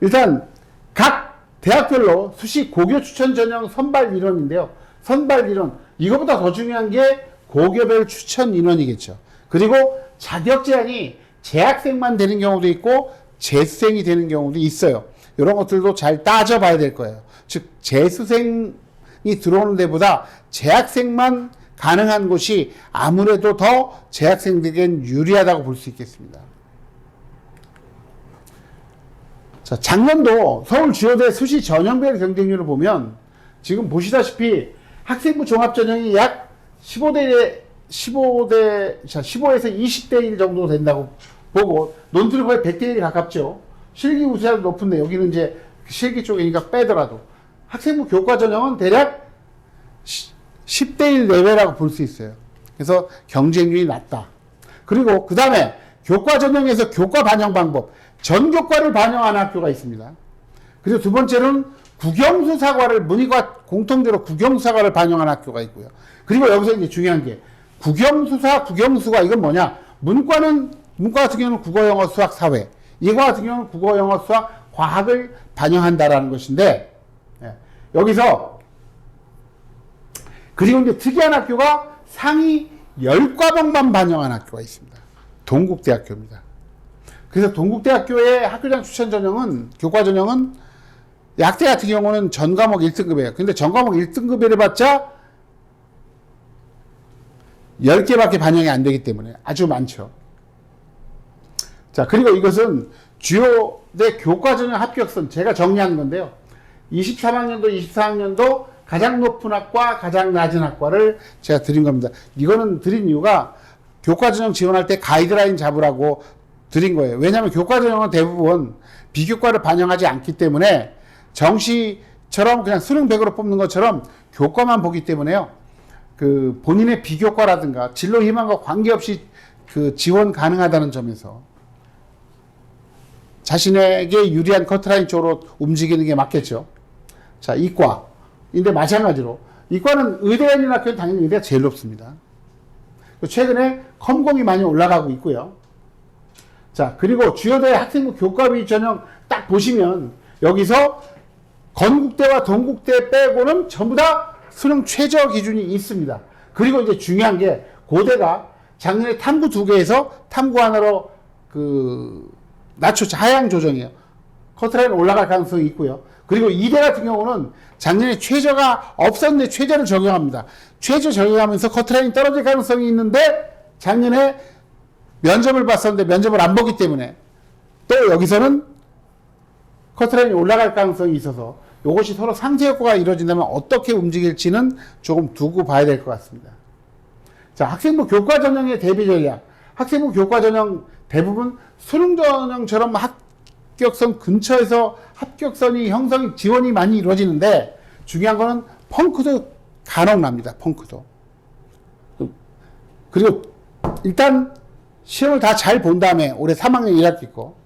일단 각 대학별로 수시 고교 추천 전형 선발 인원인데요. 선발 인원, 이거보다 더 중요한 게 고교별 추천 인원이겠죠. 그리고 자격 제한이 재학생만 되는 경우도 있고 재수생이 되는 경우도 있어요. 이런 것들도 잘 따져봐야 될 거예요. 즉 재수생이 들어오는 데보다 재학생만 가능한 곳이 아무래도 더 재학생들에겐 유리하다고 볼 수 있겠습니다. 자, 작년도 서울주요대 수시 전형별 경쟁률을 보면 지금 보시다시피 학생부 종합전형이 약 15대 15에서 20대 1 정도 된다고 보고, 논술은 거의 100대 1이 가깝죠. 실기 우세도 높은데, 여기는 이제 실기 쪽이니까 빼더라도. 학생부 교과 전형은 대략 10대 1 내외라고 볼 수 있어요. 그래서 경쟁률이 낮다. 그리고 그 다음에 교과 전형에서 교과 반영 방법, 전 교과를 반영하는 학교가 있습니다. 그리고 두 번째로는 국영수 사과를, 문희과 공통적으로 국영수 사과를 반영하는 학교가 있고요. 그리고 여기서 이제 중요한 게 국영수사, 국영수가 이건 뭐냐? 문과 같은 경우는 국어, 영어, 수학, 사회. 이과 같은 경우는 국어, 영어, 수학, 과학을 반영한다라는 것인데, 여기서 그리고 이제 특이한 학교가 상위 10과목만 반영한 학교가 있습니다. 동국대학교입니다. 그래서 동국대학교의 학교장 추천 전형은, 교과 전형은 약대 같은 경우는 전 과목 1등급이에요. 근데 전 과목 1등급을 해봤자 10개밖에 반영이 안 되기 때문에 아주 많죠. 자, 그리고 이것은 주요대 교과 전형 합격선, 제가 정리한 건데요. 23학년도, 24학년도 가장 높은 학과, 가장 낮은 학과를 제가 드린 겁니다. 이거는 드린 이유가 교과 전형 지원할 때 가이드라인 잡으라고 드린 거예요. 왜냐하면 교과 전형은 대부분 비교과를 반영하지 않기 때문에 정시처럼 그냥 수능 100으로 뽑는 것처럼 교과만 보기 때문에요. 그 본인의 비교과라든가 진로 희망과 관계없이 그 지원 가능하다는 점에서 자신에게 유리한 커트라인 쪽으로 움직이는 게 맞겠죠. 자, 이과인데 마찬가지로 이과는 의대에 있는 학교는 당연히 의대가 제일 높습니다. 최근에 컴공이 많이 올라가고 있고요. 자, 그리고 주요대 학생부 교과비 전형 딱 보시면 여기서 건국대와 동국대 빼고는 전부 다 수능 최저 기준이 있습니다. 그리고 이제 중요한 게 고대가 작년에 탐구 2개에서 탐구 하나로 하향 조정이에요. 커트라인 올라갈 가능성이 있고요. 그리고 이대 같은 경우는 작년에 최저가 없었는데 최저를 적용합니다. 최저 적용하면서 커트라인이 떨어질 가능성이 있는데 작년에 면접을 봤었는데 면접을 안 보기 때문에 또 여기서는 커트라인이 올라갈 가능성이 있어서 이것이 서로 상쇄 효과가 이루어진다면 어떻게 움직일지는 조금 두고 봐야 될 것 같습니다. 자, 학생부 교과 전형의 대비 전략. 학생부 교과 전형 대부분 수능 전형처럼 합격선 근처에서 합격선이 형성이 지원이 많이 이루어지는데 중요한 거는 펑크도 간혹 납니다. 펑크도. 그리고 일단 시험을 다 잘 본 다음에 올해 3학년 1학기 있고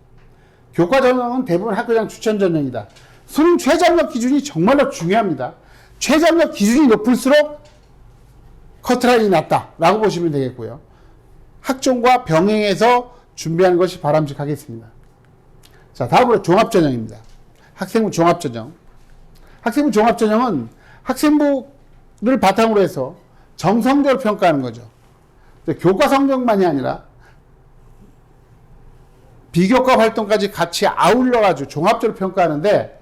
교과 전형은 대부분 학교장 추천 전형이다. 수능 최저학력 기준이 정말로 중요합니다. 최저학력 기준이 높을수록 커트라인이 낮다라고 보시면 되겠고요. 학종과 병행해서 준비하는 것이 바람직하겠습니다. 자, 다음으로 종합전형입니다. 학생부 종합전형. 학생부 종합전형은 학생부를 바탕으로 해서 정성적으로 평가하는 거죠. 교과 성적만이 아니라 비교과 활동까지 같이 아울러가지고 종합적으로 평가하는데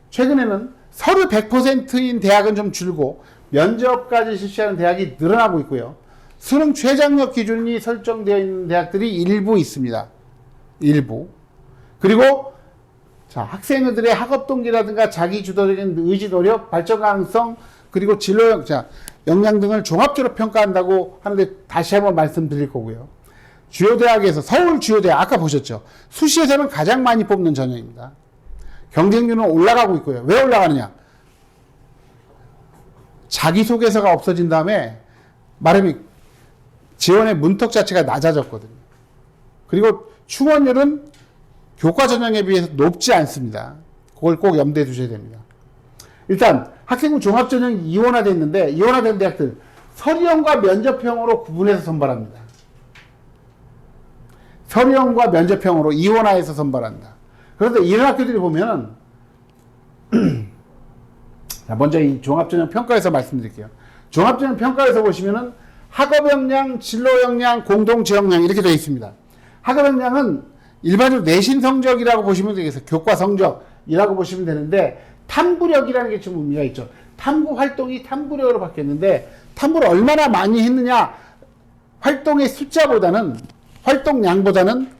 최근에는 서류 100%인 대학은 좀 줄고 면접까지 실시하는 대학이 늘어나고 있고요. 수능 최저학력 기준이 설정되어 있는 대학들이 일부 있습니다. 일부. 그리고 자, 학생들의 학업 동기라든가 자기 주도적인 의지 노력, 발전 가능성, 그리고 진로 역량 등을 종합적으로 평가한다고 하는데 다시 한번 말씀드릴 거고요. 주요 대학에서 서울 주요 대학 아까 보셨죠? 수시에서는 가장 많이 뽑는 전형입니다. 경쟁률은 올라가고 있고요. 왜 올라가느냐? 자기소개서가 없어진 다음에 말하면 지원의 문턱 자체가 낮아졌거든요. 그리고 충원율은 교과 전형에 비해서 높지 않습니다. 그걸 꼭 염두에 두셔야 됩니다. 일단 학생부 종합전형이 이원화됐는데 이원화된 대학들 서류형과 면접형으로 구분해서 선발합니다. 서류형과 면접형으로 이원화해서 선발한다. 그런데 이런 학교들이 보면은 자, 먼저 이 종합전형 평가에서 말씀드릴게요. 종합전형 평가에서 보시면은 학업 역량, 진로 역량, 공동 지역량 이렇게 되어 있습니다. 학업 역량은 일반적으로 내신 성적이라고 보시면 되겠어요. 교과 성적이라고 보시면 되는데 탐구력이라는 게 좀 의미가 있죠. 탐구 활동이 탐구력으로 바뀌었는데 탐구를 얼마나 많이 했느냐 활동의 숫자보다는 활동량보다는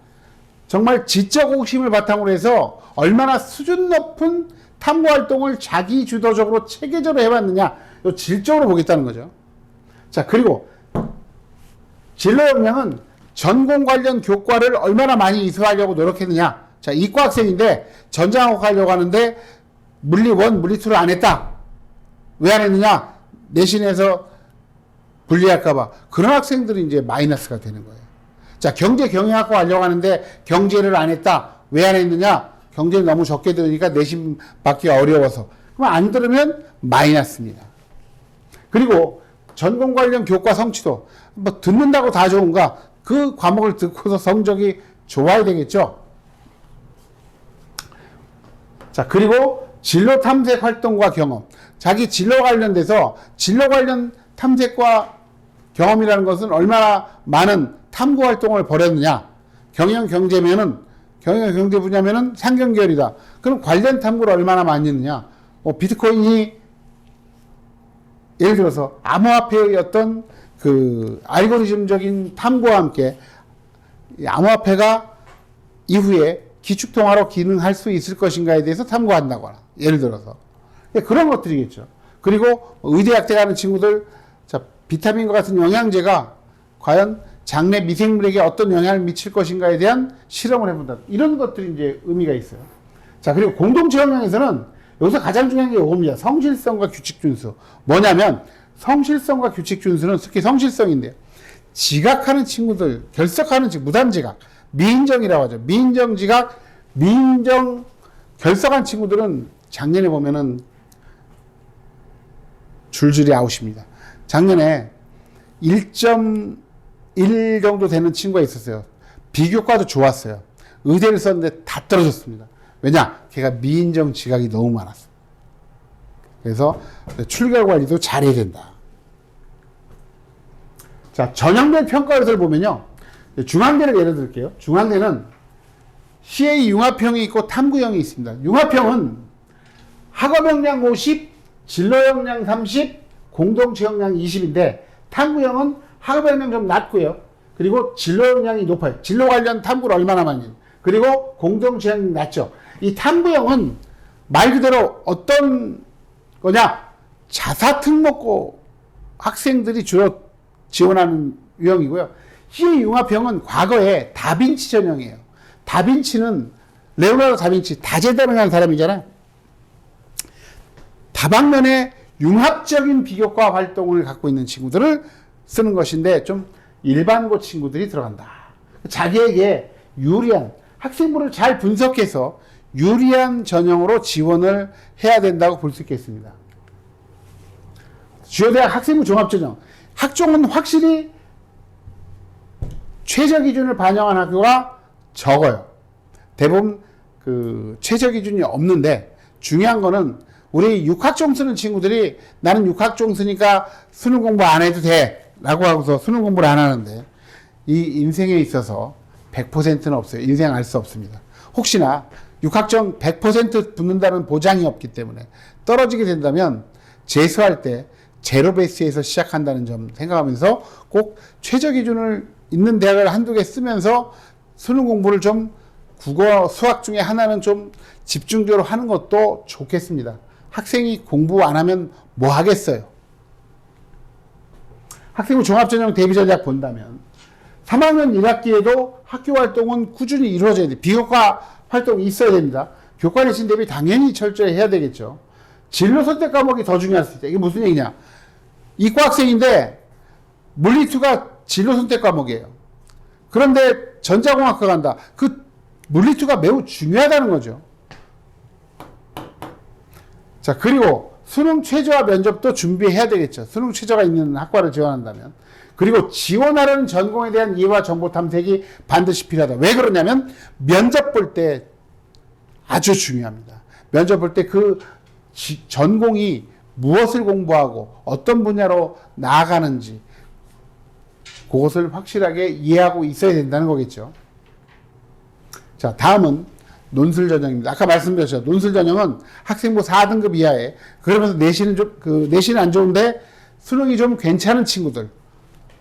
정말 지적 호기심을 바탕으로 해서 얼마나 수준 높은 탐구 활동을 자기 주도적으로 체계적으로 해왔느냐 이 질적으로 보겠다는 거죠. 자, 그리고 진로 역량은 전공 관련 교과를 얼마나 많이 이수하려고 노력했느냐. 자, 이과 학생인데 전자학과 하려고 하는데 물리 1, 물리 2를 안 했다. 왜 안 했느냐? 내신에서 불리할까봐. 그런 학생들이 이제 마이너스가 되는 거예요. 자, 경제 경영학과 하려고 하는데 경제를 안 했다. 왜 안 했느냐? 경제를 너무 적게 들으니까 내신 받기가 어려워서. 그럼 안 들으면 마이너스입니다. 그리고 전공 관련 교과 성취도. 뭐 듣는다고 다 좋은가? 그 과목을 듣고서 성적이 좋아야 되겠죠? 자, 그리고 진로 탐색 활동과 경험. 자기 진로 관련돼서 진로 관련 탐색과 경험이라는 것은 얼마나 많은 탐구 활동을 벌였느냐. 경영 경제 분야면은 상경계열이다. 그럼 관련 탐구를 얼마나 많이 했느냐. 뭐 비트코인이 예를 들어서 암호화폐의 어떤 그 알고리즘적인 탐구와 함께 암호화폐가 이후에 기축통화로 기능할 수 있을 것인가에 대해서 탐구한다거나 예를 들어서 그런 것들이겠죠. 그리고 의대학대 가는 친구들 자, 비타민과 같은 영양제가 과연 장내 미생물에게 어떤 영향을 미칠 것인가에 대한 실험을 해본다. 이런 것들이 이제 의미가 있어요. 자, 그리고 공동체 역량에서는 여기서 가장 중요한 게 이겁니다. 성실성과 규칙 준수. 뭐냐면 성실성과 규칙 준수는 특히 성실성인데요. 지각하는 친구들, 결석하는 친구, 무단지각, 미인정이라고 하죠. 미인정 지각, 미인정 결석한 친구들은 작년에 보면은 줄줄이 아웃입니다. 작년에 1.1 정도 되는 친구가 있었어요. 비교과도 좋았어요. 의대를 썼는데 다 떨어졌습니다. 왜냐? 걔가 미인정 지각이 너무 많았어. 그래서 출결 관리도 잘해야 된다. 자, 전형별 평가 요소를 보면요. 중앙대를 예를 들게요. 중앙대는 CA 융합형이 있고 탐구형이 있습니다. 융합형은 학업 역량 50, 진로 역량 30, 공동체 역량 20인데 탐구형은 학업 역량 좀 낮고요. 그리고 진로 역량이 높아요. 진로 관련 탐구를 얼마나 많이 해요. 그리고 공동체 역량이 낮죠. 이 탐구형은 말 그대로 어떤 거냐? 자사 특목고 학생들이 주로 지원하는 유형이고요. CA 융합형은 과거에 다빈치 전형이에요. 다빈치는 레오나르도 다빈치 다재다능한 사람이잖아요. 다방면의 융합적인 비교과 활동을 갖고 있는 친구들을 쓰는 것인데 좀 일반고 친구들이 들어간다. 자기에게 유리한 학생부를 잘 분석해서 유리한 전형으로 지원을 해야 된다고 볼 수 있겠습니다. 주요대학 학생부 종합전형. 학종은 확실히 최저 기준을 반영한 학교가 적어요. 대부분 그 최저 기준이 없는데 중요한 거는 우리 6학종 쓰는 친구들이 나는 6학종 쓰니까 수능 공부 안 해도 돼 라고 하고서 수능 공부를 안 하는데 이 인생에 있어서 100%는 없어요. 인생 알 수 없습니다. 혹시나 6학점 100% 붙는다는 보장이 없기 때문에 떨어지게 된다면 재수할 때 제로 베이스에서 시작한다는 점 생각하면서 꼭 최저 기준을 있는 대학을 한두 개 쓰면서 수능 공부를 좀 국어, 수학 중에 하나는 좀 집중적으로 하는 것도 좋겠습니다. 학생이 공부 안 하면 뭐 하겠어요? 학생부 종합전형 대비전략 본다면 3학년 1학기에도 학교 활동은 꾸준히 이루어져야 돼요. 비교과 활동이 있어야 됩니다. 교과 내신 대비 당연히 철저히 해야 되겠죠. 진로 선택 과목이 더 중요할 수 있다. 이게 무슨 얘기냐? 이과 학생인데 물리2가 진로 선택 과목이에요. 그런데 전자공학과 간다. 그 물리2가 매우 중요하다는 거죠. 자, 그리고 수능 최저와 면접도 준비해야 되겠죠. 수능 최저가 있는 학과를 지원한다면. 그리고 지원하려는 전공에 대한 이해와 정보 탐색이 반드시 필요하다. 왜 그러냐면 면접 볼 때 아주 중요합니다. 면접 볼 때 그 전공이 무엇을 공부하고 어떤 분야로 나아가는지 그것을 확실하게 이해하고 있어야 된다는 거겠죠. 자, 다음은 논술 전형입니다. 아까 말씀드렸죠. 논술 전형은 학생부 4등급 이하에 그러면서 내신은 안 좋은데 수능이 좀 괜찮은 친구들,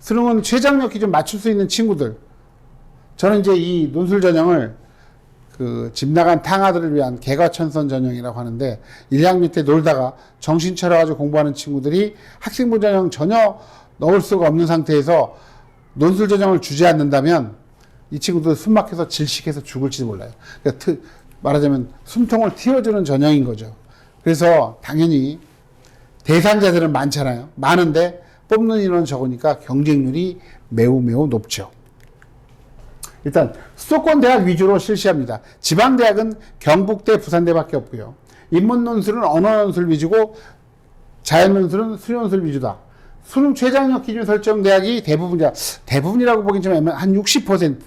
수능은 최저학력 기준 맞출 수 있는 친구들. 저는 이제 이 논술 전형을 집 나간 탕아들을 위한 개과천선 전형이라고 하는데 1학년 때 놀다가 정신 차려가지고 공부하는 친구들이 학생부 전형 전혀 넣을 수가 없는 상태에서 논술 전형을 주지 않는다면 이 친구들 숨 막혀서 질식해서 죽을지도 몰라요. 그러니까 말하자면 숨통을 틔워주는 전형인 거죠. 그래서 당연히 대상자들은 많잖아요. 많은데 뽑는 인원은 적으니까 경쟁률이 매우 높죠. 일단 수도권 대학 위주로 실시합니다. 지방대학은 경북대, 부산대밖에 없고요. 인문논술은 언어논술 위주고 자연논술은 수련논술 위주다. 수능 최장력 기준 설정 대학이 대부분이라고 보긴 좀 애매한 한 60%.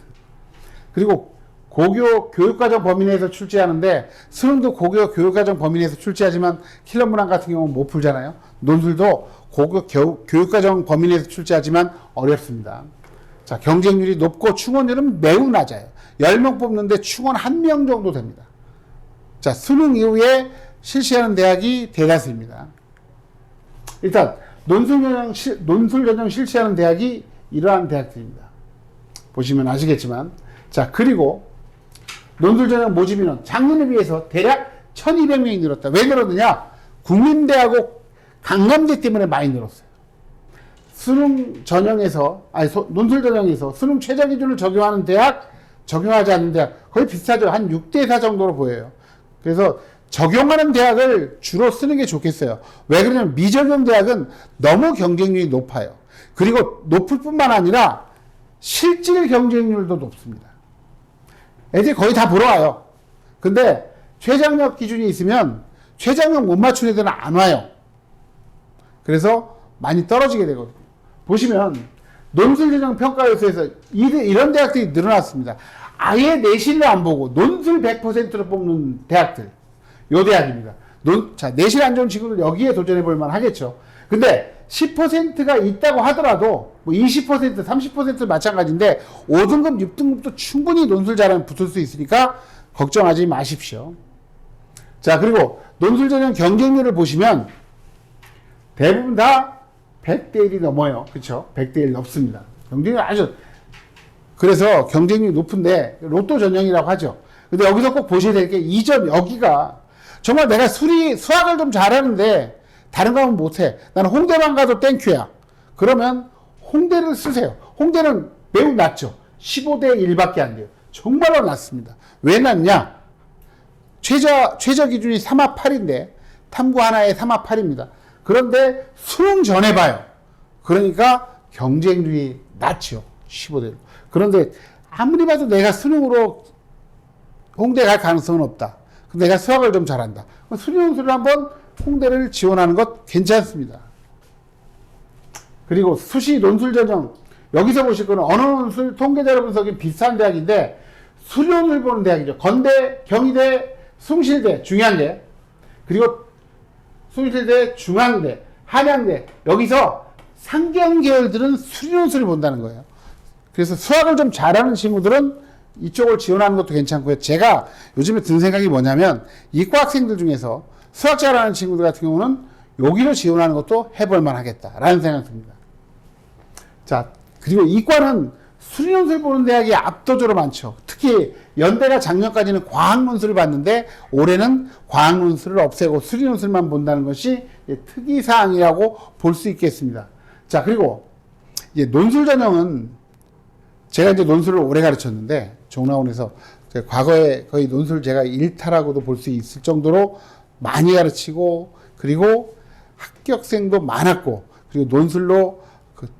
그리고 고교 교육과정 범위 내에서 출제하는데 수능도 고교 교육과정 범위 내에서 출제하지만 킬러 문항 같은 경우는 못 풀잖아요. 논술도 고교 교육과정 범위 내에서 출제하지만 어렵습니다. 자, 경쟁률이 높고 충원율은 매우 낮아요. 10명 뽑는데 충원 1명 정도 됩니다. 자, 수능 이후에 실시하는 대학이 대다수입니다. 일단 논술 전형 실시하는 대학이 이러한 대학들입니다. 보시면 아시겠지만, 자, 그리고 논술 전형 모집 인원 작년에 비해서 대략 1200명이 늘었다. 왜 늘었느냐? 국민대하고 강남대 때문에 많이 늘었어요. 수능 전형에서, 논술 전형에서 수능 최저 기준을 적용하는 대학, 적용하지 않는 대학, 거의 비슷하죠. 한 6대4 정도로 보여요. 그래서 적용하는 대학을 주로 쓰는 게 좋겠어요. 왜 그러냐면 미적용 대학은 너무 경쟁률이 높아요. 그리고 높을 뿐만 아니라 실질 경쟁률도 높습니다. 애들이 거의 다 보러 와요. 근데 최장력 기준이 있으면 최장력 못 맞춘 애들은 안 와요. 그래서 많이 떨어지게 되거든요. 보시면 논술 전형 평가 요소에서 이런 대학들이 늘어났습니다. 아예 내신을 안 보고 논술 100%로 뽑는 대학들. 요 대학입니다. 자, 내신 안 좋은 친구들 여기에 도전해 볼 만 하겠죠. 근데 10%가 있다고 하더라도 뭐 20%, 30% 마찬가지인데 5등급, 6등급도 충분히 논술 잘하면 붙을 수 있으니까 걱정하지 마십시오. 자, 그리고 논술 전형 경쟁률을 보시면 대부분 다 100대 1이 넘어요. 그렇죠? 100대 1 넘습니다. 경쟁률 아주 그래서 경쟁률이 높은데 로또 전형이라고 하죠. 근데 여기서 꼭 보셔야 될 게 이 점 여기가 정말 내가 수학을 좀 잘하는데 다른 과목은 못해. 나는 홍대만 가도 땡큐야. 그러면 홍대를 쓰세요. 홍대는 매우 낮죠. 15대 1밖에 안 돼요. 정말로 낮습니다. 왜 낮냐? 최저 기준이 3합 8인데 탐구 하나에 3합 8입니다. 그런데 수능 전에 봐요. 그러니까 경쟁률이 낮죠. 15대 1. 그런데 아무리 봐도 내가 수능으로 홍대 갈 가능성은 없다. 내가 수학을 좀 잘한다. 수리논술을 한번 홍대를 지원하는 것 괜찮습니다. 그리고 수시 논술 전형 여기서 보실 거는 언어논술 통계자료 분석이 비슷한 대학인데 수리논술 보는 대학이죠. 건대, 경희대, 숭실대, 중양대 그리고 숭실대, 중앙대, 한양대 여기서 상경 계열들은 수리논술을 본다는 거예요. 그래서 수학을 좀 잘하는 친구들은 이쪽을 지원하는 것도 괜찮고요. 제가 요즘에 든 생각이 뭐냐면 이과 학생들 중에서 수학 잘하는 친구들 같은 경우는 여기로 지원하는 것도 해볼만 하겠다라는 생각이 듭니다. 자, 그리고 이과는 수리논술 보는 대학이 압도적으로 많죠. 특히 연대가 작년까지는 과학논술을 봤는데 올해는 과학논술을 없애고 수리논술만 본다는 것이 특이사항이라고 볼 수 있겠습니다. 자, 그리고 이제 논술 전형은 제가 이제 논술을 오래 가르쳤는데 종라원에서 과거에 거의 논술 제가 일타라고도 볼 수 있을 정도로 많이 가르치고 그리고 합격생도 많았고 그리고 논술로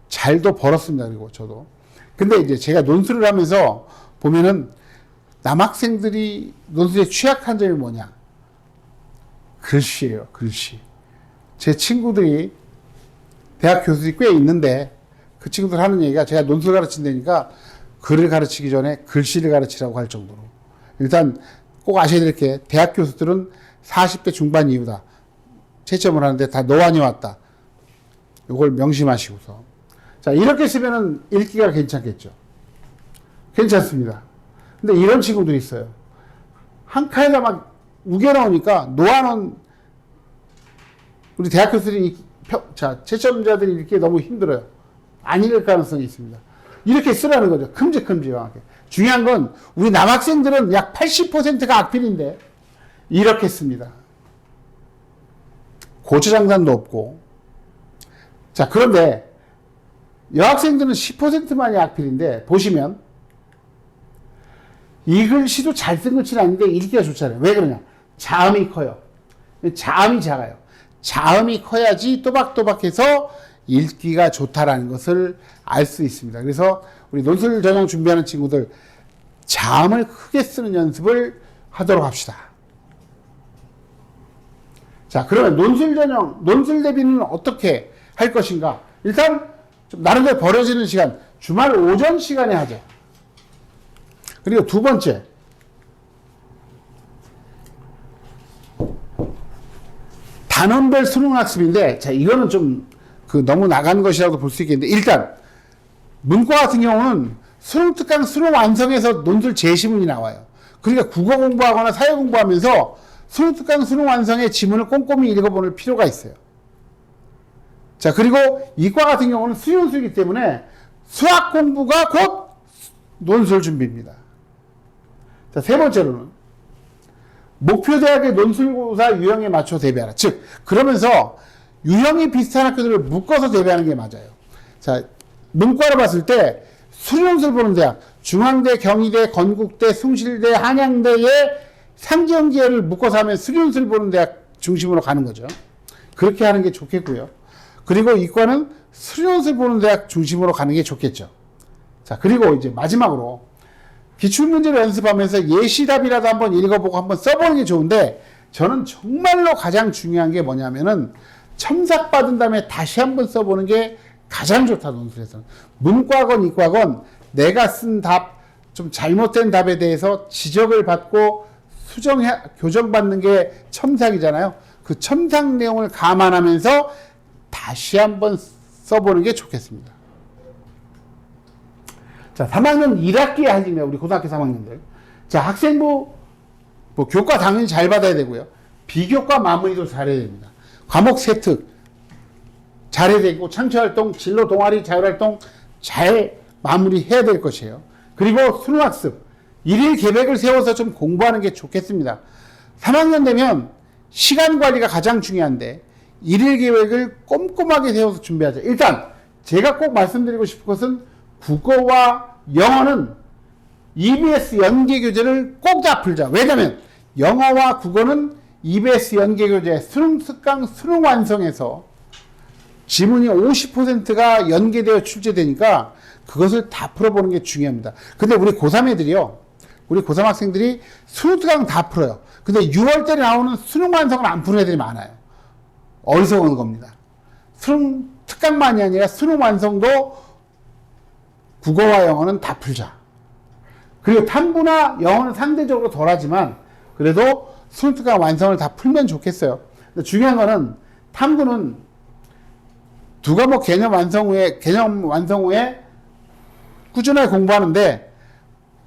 잘도 벌었습니다. 그리고 저도. 근데 이제 제가 논술을 하면서 보면은 남학생들이 논술에 취약한 점이 뭐냐? 글씨예요. 글씨. 제 친구들이 대학 교수들이 꽤 있는데 그 친구들 하는 얘기가 제가 논술 가르친다니까 글을 가르치기 전에 글씨를 가르치라고 할 정도로. 일단 꼭 아셔야 될 게 대학 교수들은 40대 중반 이후다. 채점을 하는데 다 노안이 왔다. 이걸 명심하시고서. 자, 이렇게 쓰면은 읽기가 괜찮겠죠. 괜찮습니다. 근데 이런 친구들이 있어요. 한 칸에다 막 우겨 나오니까 노안은 우리 대학 교수들이 채점자들이 읽기 너무 힘들어요. 안 읽을 가능성이 있습니다. 이렇게 쓰라는 거죠. 큼직큼직하게. 중요한 건 우리 남학생들은 약 80%가 악필인데 이렇게 씁니다. 고추장단도 없고. 자, 그런데 여학생들은 10%만이 악필인데 보시면 이 글씨도 잘 쓴 글씨는 아닌데 읽기가 좋잖아요. 왜 그러냐? 자음이 커요. 자음이 작아요. 자음이 커야지 또박또박해서 읽기가 좋다라는 것을 알 수 있습니다. 그래서 우리 논술 전형 준비하는 친구들 자음을 크게 쓰는 연습을 하도록 합시다. 자, 그러면 논술 전형, 논술 대비는 어떻게 할 것인가? 일단 좀 나름대로 버려지는 시간, 주말 오전 시간에 하자. 그리고 두 번째, 단원별 수능 학습인데, 자, 이거는 좀 너무 나간 것이라고 볼 수 있겠는데, 일단 문과 같은 경우는 수능 특강 수능 완성에서 논술 제시문이 나와요. 그러니까 국어 공부하거나 사회 공부하면서 수능 특강 수능 완성의 지문을 꼼꼼히 읽어보는 필요가 있어요. 자, 그리고 이과 같은 경우는 수용수이기 때문에 수학 공부가 곧 논술 준비입니다. 자, 세 번째로는 목표 대학의 논술고사 유형에 맞춰 대비하라. 즉, 그러면서 유형이 비슷한 학교들을 묶어서 대비하는 게 맞아요. 자, 문과로 봤을 때 수련술 보는 대학, 중앙대, 경희대, 건국대, 숭실대, 한양대의 상지연계를 묶어서 하면 수련술 보는 대학 중심으로 가는 거죠. 그렇게 하는 게 좋겠고요. 그리고 이과는 수련술 보는 대학 중심으로 가는 게 좋겠죠. 자, 그리고 이제 마지막으로 기출문제를 연습하면서 예시답이라도 한번 읽어보고 한번 써보는 게 좋은데, 저는 정말로 가장 중요한 게 뭐냐면은 첨삭받은 다음에 다시 한번 써보는 게 가장 좋다, 논술에서는. 문과건 이과건 내가 쓴 답, 좀 잘못된 답에 대해서 지적을 받고 교정받는 게 첨삭이잖아요. 그 첨삭 내용을 감안하면서 다시 한번 써보는 게 좋겠습니다. 자, 3학년 1학기에 할입니다. 우리 고등학교 3학년들. 자, 학생부, 교과 당연히 잘 받아야 되고요. 비교과 마무리도 잘해야 됩니다. 과목 세특 잘해야 되고, 창조활동, 진로 동아리, 자율활동 잘 마무리해야 될 것이에요. 그리고 수능학습, 일일 계획을 세워서 좀 공부하는 게 좋겠습니다. 3학년 되면 시간 관리가 가장 중요한데, 일일 계획을 꼼꼼하게 세워서 준비하자. 일단, 제가 꼭 말씀드리고 싶은 것은 국어와 영어는 EBS 연계 교재를 꼭 다 풀자. 왜냐면 영어와 국어는 EBS 연계 교재 수능 특강 수능 완성에서 지문이 50%가 연계되어 출제되니까 그것을 다 풀어보는 게 중요합니다. 근데 우리 고3 애들이요. 우리 고3 학생들이 수능 특강 다 풀어요. 근데 6월달에 나오는 수능 완성을 안 푸는 애들이 많아요. 어디서 오는 겁니다. 수능 특강만이 아니라 수능 완성도 국어와 영어는 다 풀자. 그리고 탐구나 영어는 상대적으로 덜하지만 그래도 수능 특강 완성을 다 풀면 좋겠어요. 근데 중요한 거는 탐구는 두 과목 개념 완성 후에 꾸준하게 공부하는데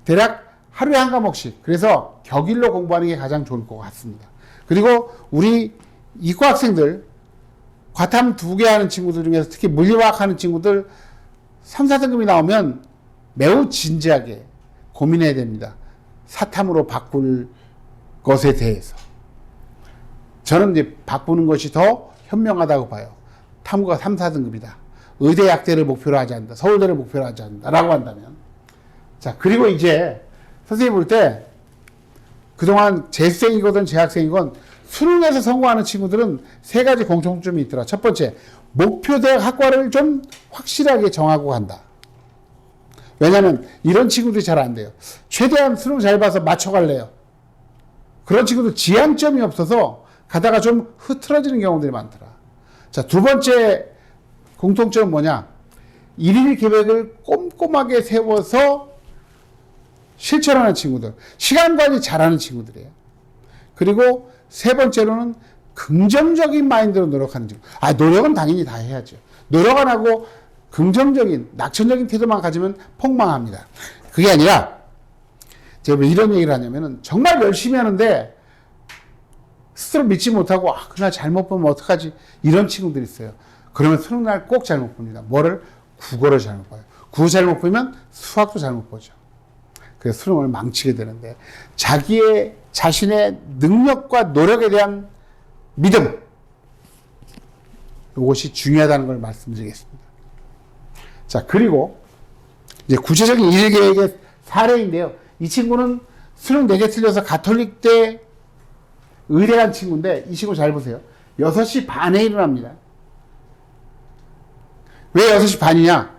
대략 하루에 한 과목씩, 그래서 격일로 공부하는 게 가장 좋을 것 같습니다. 그리고 우리 이과 학생들 과탐 2개 하는 친구들 중에서 특히 물리화학 하는 친구들 3, 4등급이 나오면 매우 진지하게 고민해야 됩니다. 사탐으로 바꿀 것에 대해서. 저는 이제 바꾸는 것이 더 현명하다고 봐요. 탐구가 3, 4등급이다. 의대 약대를 목표로 하지 않는다. 서울대를 목표로 하지 않는다. 라고 한다면. 자, 그리고 이제 선생님이 볼 때 그동안 재수생이거든 재학생이건 수능에서 성공하는 친구들은 세 가지 공통점이 있더라. 첫 번째, 목표 대학 학과를 좀 확실하게 정하고 간다. 왜냐하면 이런 친구들이 잘 안 돼요. 최대한 수능 잘 봐서 맞춰갈래요. 그런 친구들 지향점이 없어서 가다가 좀 흐트러지는 경우들이 많더라. 자, 두 번째 공통점은 뭐냐? 일일 계획을 꼼꼼하게 세워서 실천하는 친구들, 시간 관리 잘하는 친구들이에요. 그리고 세 번째로는 긍정적인 마인드로 노력하는 친구. 노력은 당연히 다 해야죠. 노력 안 하고 긍정적인, 낙천적인 태도만 가지면 폭망합니다. 그게 아니라, 제가 왜 이런 얘기를 하냐면은, 정말 열심히 하는데, 스스로 믿지 못하고, 그날 잘못 보면 어떡하지? 이런 친구들이 있어요. 그러면 수능날 꼭 잘못 봅니다. 뭐를? 국어를 잘못 봐요. 국어 잘못 보면 수학도 잘못 보죠. 그래서 수능을 망치게 되는데, 자신의 능력과 노력에 대한 믿음, 이것이 중요하다는 걸 말씀드리겠습니다. 자, 그리고 이제 구체적인 일계획의 사례인데요. 이 친구는 수능 4개 틀려서 가톨릭대 의대 간 친구인데 이 친구 잘 보세요. 6시 반에 일어납니다. 왜 6시 반이냐?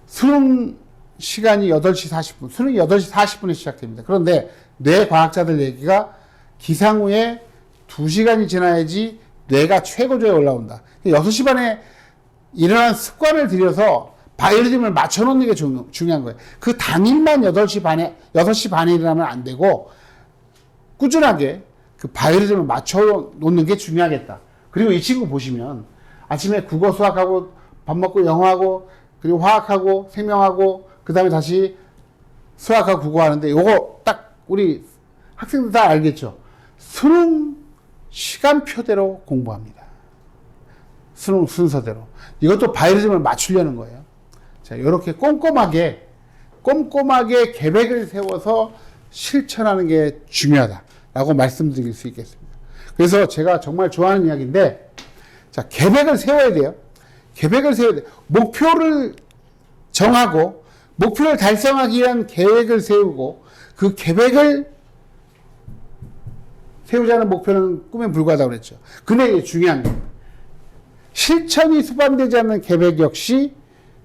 수능 시간이 8시 40분, 수능이 8시 40분에 시작됩니다. 그런데 뇌과학자들 얘기가 기상 후에 2시간이 지나야지 뇌가 최고조에 올라온다. 6시 반에 일어나는 습관을 들여서 바이오리듬을 맞춰놓는 게 중요한 거예요. 그 당일만 6시 반에 일어나면 안 되고 꾸준하게 그 바이오리듬을 맞춰놓는 게 중요하겠다. 그리고 이 친구 보시면 아침에 국어 수학하고 밥 먹고 영어하고 그리고 화학하고 생명하고 그 다음에 다시 수학하고 국어 하는데 요거 딱 우리 학생들 다 알겠죠? 수능 시간표대로 공부합니다. 수능 순서대로. 이것도 바이오리듬을 맞추려는 거예요. 자, 이렇게 꼼꼼하게 계획을 세워서 실천하는 게 중요하다라고 말씀드릴 수 있겠습니다. 그래서 제가 정말 좋아하는 이야기인데, 자, 계획을 세워야 돼요. 계획을 세워야 돼요. 목표를 정하고, 목표를 달성하기 위한 계획을 세우고, 그 계획을 세우자는 목표는 꿈에 불과하다고 그랬죠. 근데 이게 중요한 게, 실천이 수반되지 않는 계획 역시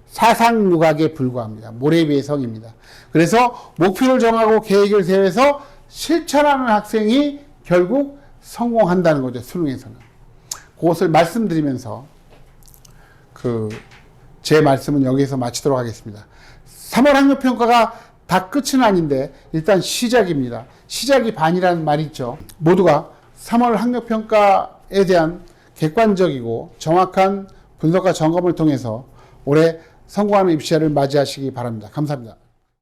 사상누각에 불과합니다. 모래비의 성입니다. 그래서 목표를 정하고 계획을 세워서 실천하는 학생이 결국 성공한다는 거죠. 수능에서는. 그것을 말씀드리면서 제 말씀은 여기서 마치도록 하겠습니다. 3월 학력평가가 다 끝은 아닌데 일단 시작입니다. 시작이 반이라는 말이 있죠. 모두가 3월 학력평가에 대한 객관적이고 정확한 분석과 점검을 통해서 올해 성공하는 입시를 맞이하시기 바랍니다. 감사합니다.